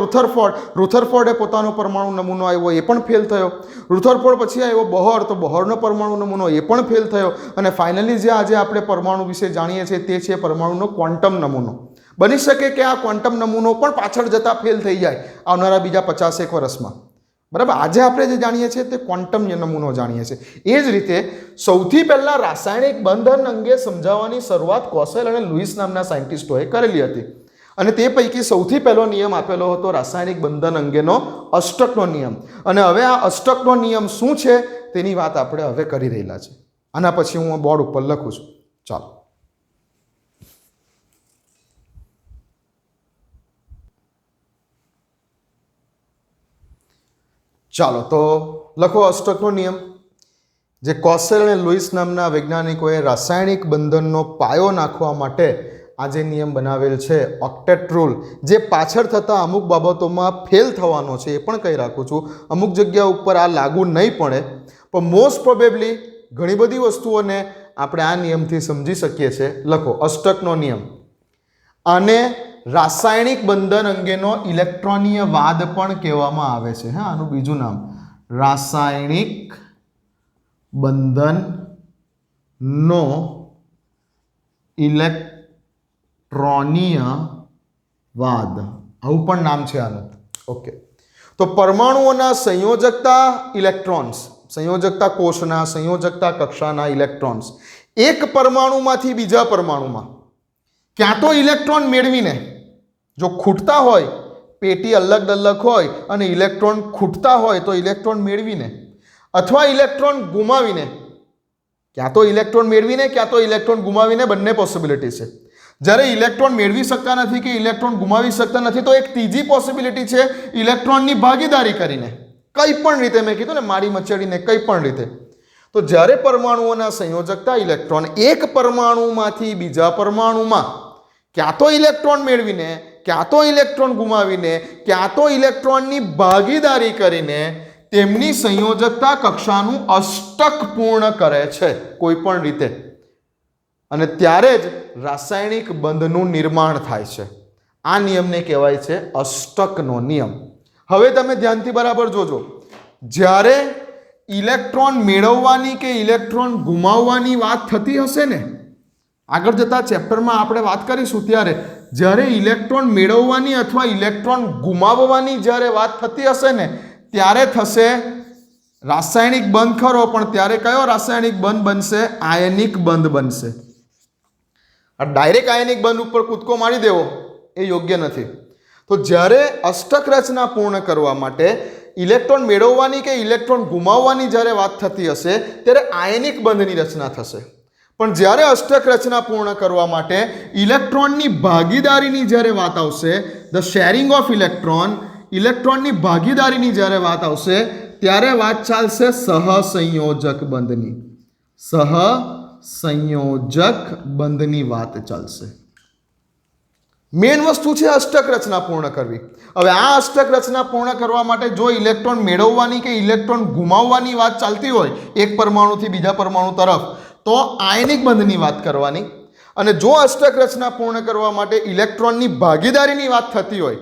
રુથરફોર્ડે પોતાનો પરમાણુ નમૂનો આવ્યો, એ પણ ફેલ થયો. રુથરફોર્ડ પછી આવ્યો બોહર, તો બોહરનો પરમાણુ નમૂનો એ પણ ફેલ થયો. અને ફાઇનલી જે આજે આપણે પરમાણુ વિશે જાણીએ છીએ તે છે પરમાણુનો ક્વોન્ટમ નમૂનો. બની શકે કે આ ક્વોન્ટમ નમૂનો પણ પાછળ જતાં ફેલ થઈ જાય આવનારા બીજા 50 વર્ષમાં. બરાબર, આજે આપણે જે જાણીએ છીએ તે ક્વોન્ટમ નમૂનો જાણીએ છીએ. એ જ રીતે સૌથી પહેલાં રાસાયણિક બંધન અંગે સમજાવવાની શરૂઆત કોસેલ અને લુઈસ નામના સાયન્ટિસ્ટોએ કરેલી હતી. અને તે પૈકી સૌથી પહેલો નિયમ આપેલો હતો રાસાયણિક બંધન અંગેનો અષ્ટકનો નિયમ. અને હવે આ અષ્ટકનો નિયમ શું છે તેની વાત આપણે હવે કરી રહેલા છે. આના પછી હું બોર્ડ ઉપર લખું છું. ચાલો, ચાલો તો લખો અષ્ટકનો નિયમ, જે કોસેલ અને લુઈસ નામના વૈજ્ઞાનિકોએ રાસાયણિક બંધનનો પાયો નાખવા માટે આ જે નિયમ બનાવેલ છે ઓક્ટેટ રૂલ, જે પાછળ થતાં અમુક બાબતોમાં ફેલ થવાનો છે એ પણ કહી રાખું છું. અમુક જગ્યા ઉપર આ લાગુ નહીં પડે, પણ મોસ્ટ પ્રોબેબલી ઘણી બધી વસ્તુઓને આપણે આ નિયમથી સમજી શકીએ છીએ. લખો અષ્ટકનો નિયમ. અને રાસાયણિક બંધન અંગેનો ઇલેક્ટ્રોનીય વાદ પણ કહેવામાં આવે છે. હા, આનું બીજું નામ રાસાયણિક બંધનનો ઇલેક્ટ્રોનીય વાદ, આવું પણ નામ છે આનું. ઓકે, તો પરમાણુઓના સંયોજકતા ઇલેક્ટ્રોન્સ, સંયોજકતા કોષના સંયોજકતા કક્ષાના ઇલેક્ટ્રોન્સ એક પરમાણુમાંથી બીજા પરમાણુમાં ક્યાં તો ઇલેક્ટ્રોન મેળવીને, જો ખૂટતા હોય, પેટી અલગ અલગ હોય અને ઇલેક્ટ્રોન ખૂટતા હોય તો ઇલેક્ટ્રોન મેળવીને, અથવા ઇલેક્ટ્રોન ગુમાવીને, ક્યાં તો ઇલેક્ટ્રોન મેળવીને ક્યાં તો ઇલેક્ટ્રોન ગુમાવીને, બંને પોસિબિલિટી છે. જ્યારે ઇલેક્ટ્રોન મેળવી શકતા નથી કે ઇલેક્ટ્રોન ગુમાવી શકતા નથી તો એક ત્રીજી પોસિબિલિટી છે ઇલેક્ટ્રોનની ભાગીદારી કરીને, કંઈ પણ રીતે. મેં કીધું ને, મારી મચેડીને કંઈ પણ રીતે. તો જ્યારે પરમાણુઓના સંયોજકતા ઇલેક્ટ્રોન એક પરમાણુમાંથી બીજા પરમાણુમાં ક્યાં તો ઇલેક્ટ્રોન મેળવીને, ક્યાં તો ઇલેક્ટ્રોન ગુમાવીને, ક્યાં તો ઇલેક્ટ્રોનની ભાગીદારી કરીને તેમની સંયોજકતા કક્ષાનું અષ્ટક પૂર્ણ કરે છે કોઈ પણ રીતે. અને ત્યારે જ રાસાયણિક બંધનું નિર્માણ થાય છે. આ નિયમને કહેવાય છે અષ્ટકનો નિયમ. હવે તમે ધ્યાનથી બરાબર જોજો, જ્યારે ઇલેક્ટ્રોન મેળવવાની કે ઇલેક્ટ્રોન ગુમાવવાની વાત થતી હશે ને, આગળ જતા ચેપ્ટરમાં આપણે વાત કરીશું, ત્યારે જ્યારે ઇલેક્ટ્રોન મેળવવાની અથવા ઇલેક્ટ્રોન ગુમાવવાની જ્યારે વાત થતી હશે ને, ત્યારે થશે રાસાયણિક બંધ ખરો, પણ ત્યારે કયો રાસાયણિક બંધ બનશે? આયનિક બંધ બનશે. આ ડાયરેક્ટ આયનિક બંધ ઉપર કૂદકો મારી દેવો એ યોગ્ય નથી. તો જ્યારે અષ્ટક રચના પૂર્ણ કરવા માટે ઇલેક્ટ્રોન મેળવવાની કે ઇલેક્ટ્રોન ગુમાવવાની જ્યારે વાત થતી હશે ત્યારે આયનિક બંધની રચના થશે. પણ જ્યારે અષ્ટક રચના પૂર્ણ કરવા માટે ઇલેક્ટ્રોનની ભાગીદારીની જ્યારે વાત આવશે, ધ શેરિંગ ઓફ ઇલેક્ટ્રોન, ઇલેક્ટ્રોનની ભાગીદારીની જ્યારે વાત આવશે ત્યારે વાત ચાલશે સહસંયોજક બંધની. સહસંયોજક બંધની વાત ચાલશે. મેઇન વસ્તુ છે અષ્ટક રચના પૂર્ણ કરવી. હવે આ અષ્ટક રચના પૂર્ણ કરવા માટે જો ઇલેક્ટ્રોન મેળવવાની કે ઇલેક્ટ્રોન ગુમાવવાની વાત ચાલતી હોય એક પરમાણુથી બીજા પરમાણુ તરફ, તો આયનિક બંધની વાત કરવાની. અને જો અષ્ટક રચના પૂર્ણ કરવા માટે ઇલેક્ટ્રોનની ભાગીદારીની વાત થતી હોય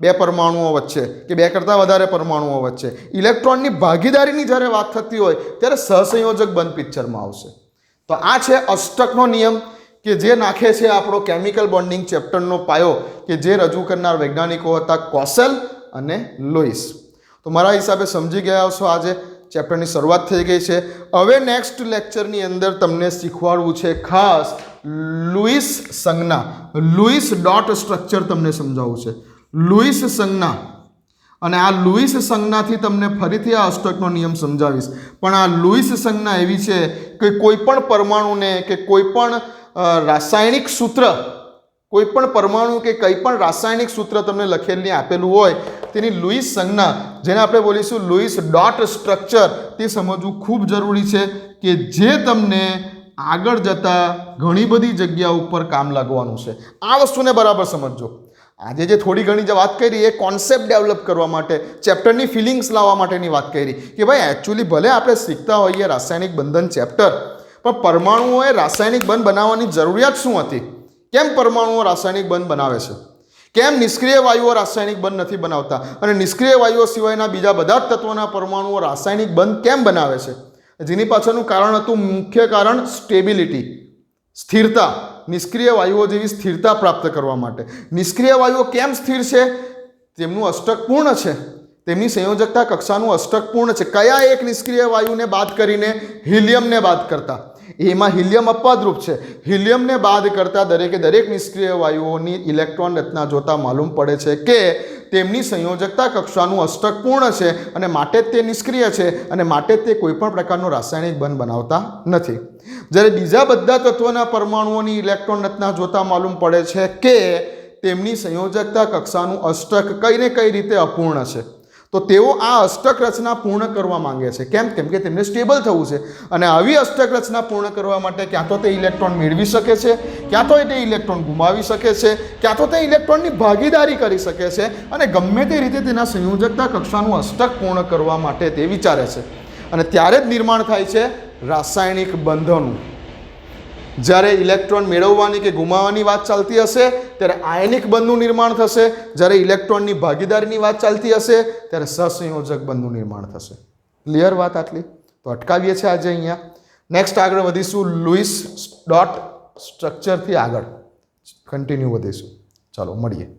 બે પરમાણુઓ વચ્ચે કે બે કરતાં વધારે પરમાણુઓ વચ્ચે, ઇલેક્ટ્રોનની ભાગીદારીની જ્યારે વાત થતી હોય ત્યારે સહસંયોજક બંધ પિક્ચરમાં આવશે. તો આ છે અષ્ટકનો નિયમ કે જે નાખે છે આપણો કેમિકલ બોન્ડિંગ ચેપ્ટરનો પાયો, કે જે રજૂ કરનાર વૈજ્ઞાનિકો હતા કોસેલ અને લુઈસ. તો મારા હિસાબે સમજી ગયા હશો. આજે ચેપ્ટરની શરૂઆત થઈ ગઈ છે. હવે નેક્સ્ટ લેક્ચરની અંદર તમને શીખવાડવું છે ખાસ લુઈસ સંજ્ઞા, લુઈસ ડોટ સ્ટ્રક્ચર તમને સમજાવવું છે. લુઈસ સંજ્ઞા, અને આ લુઈસ સંજ્ઞાથી તમને ફરીથી આ અષ્ટકનો નિયમ સમજાવીશ. પણ આ લુઈસ સંજ્ઞા એવી છે કે કોઈ પણ પરમાણુને કે કોઈ પણ રાસાયણિક સૂત્ર, કોઈ પણ પરમાણુ કે કંઈ પણ રાસાયણિક સૂત્ર તમને લખેલું આપેલું હોય તેની લુઈસ સંજ્ઞા, જેને આપણે બોલીશું લુઈસ ડોટ સ્ટ્રક્ચર, તે સમજવું ખૂબ જરૂરી છે કે જે તમને આગળ જતાં ઘણી બધી જગ્યા ઉપર કામ લાગવાનું છે. આ વસ્તુને બરાબર સમજજો. આજે જે થોડી ઘણી જે વાત કરી એ કોન્સેપ્ટ ડેવલપ કરવા માટે, ચેપ્ટરની ફિલિંગ્સ લાવવા માટેની વાત કરી કે ભાઈ એકચ્યુઅલી ભલે આપણે શીખતા હોઈએ રાસાયણિક બંધન ચેપ્ટર, પણ પરમાણુઓએ રાસાયણિક બંધ બનાવવાની જરૂરિયાત શું હતી? કેમ પરમાણુઓ રાસાયણિક બંધ બનાવે છે? કેમ નિષ્ક્રિય વાયુઓ રાસાયણિક બંધ નથી બનાવતા અને નિષ્ક્રિય વાયુઓ સિવાયના બીજા બધા જ તત્વોના પરમાણુઓ રાસાયણિક બંધ કેમ બનાવે છે? જેની પાછળનું કારણ હતું, મુખ્ય કારણ સ્ટેબિલિટી, સ્થિરતા. નિષ્ક્રિય વાયુઓ જેવી સ્થિરતા પ્રાપ્ત કરવા માટે. નિષ્ક્રિય વાયુઓ કેમ સ્થિર છે? તેમનું અષ્ટક પૂર્ણ છે, તેમની સંયોજકતા કક્ષાનું અષ્ટક પૂર્ણ છે. કયા એક નિષ્ક્રિય વાયુને બાદ કરીને? હિલિયમને બાદ કરતા. એમાં હિલિયમ અપવાદરૂપ છે. હિલિયમને બાદ કરતા દરેક નિષ્ક્રિય વાયુઓની ઇલેક્ટ્રોન રચના જોતા માલુમ પડે છે કે તેમની સંયોજકતા કક્ષાનું અષ્ટક પૂર્ણ છે અને માટે જ તે નિષ્ક્રિય છે અને માટે જ તે કોઈપણ પ્રકારનો રાસાયણિક બંધ બનાવતા નથી. જ્યારે બીજા બધા તત્વોના પરમાણુઓની ઇલેક્ટ્રોન રચના જોતા માલુમ પડે છે કે તેમની સંયોજકતા કક્ષાનું અષ્ટક કઈ ને કઈ રીતે અપૂર્ણ છે. તો તેઓ આ અષ્ટક રચના પૂર્ણ કરવા માંગે છે. કેમ? કેમ કે તેમને સ્ટેબલ થવું છે અને આવી અષ્ટક રચના પૂર્ણ કરવા માટે ક્યાં તો તે ઇલેક્ટ્રોન મેળવી શકે છે, ક્યાં તો તે ઇલેક્ટ્રોન ગુમાવી શકે છે, ક્યાં તો તે ઇલેક્ટ્રોનની ભાગીદારી કરી શકે છે અને ગમે તે રીતે તેના સંયોજકતા કક્ષાનું અષ્ટક પૂર્ણ કરવા માટે તે વિચારે છે. અને ત્યારે જ નિર્માણ થાય છે રાસાયણિક બંધોનું. જ્યારે ઇલેક્ટ્રોન મેળવવાની કે ગુમાવવાની વાત ચાલતી હશે ત્યારે આયનિક બંધનું નિર્માણ થશે. જ્યારે ઇલેક્ટ્રોનની ભાગીદારીની વાત ચાલતી હશે ત્યારે સહસંયોજક બંધનું નિર્માણ થશે. ક્લિયર વાત આટલી? તો અટકાવીએ છીએ આજે અહીંયા. નેક્સ્ટ આગળ વધીશું લુઈસ ડોટ સ્ટ્રક્ચરથી આગળ કન્ટિન્યુ વધીશું. ચાલો મળીએ.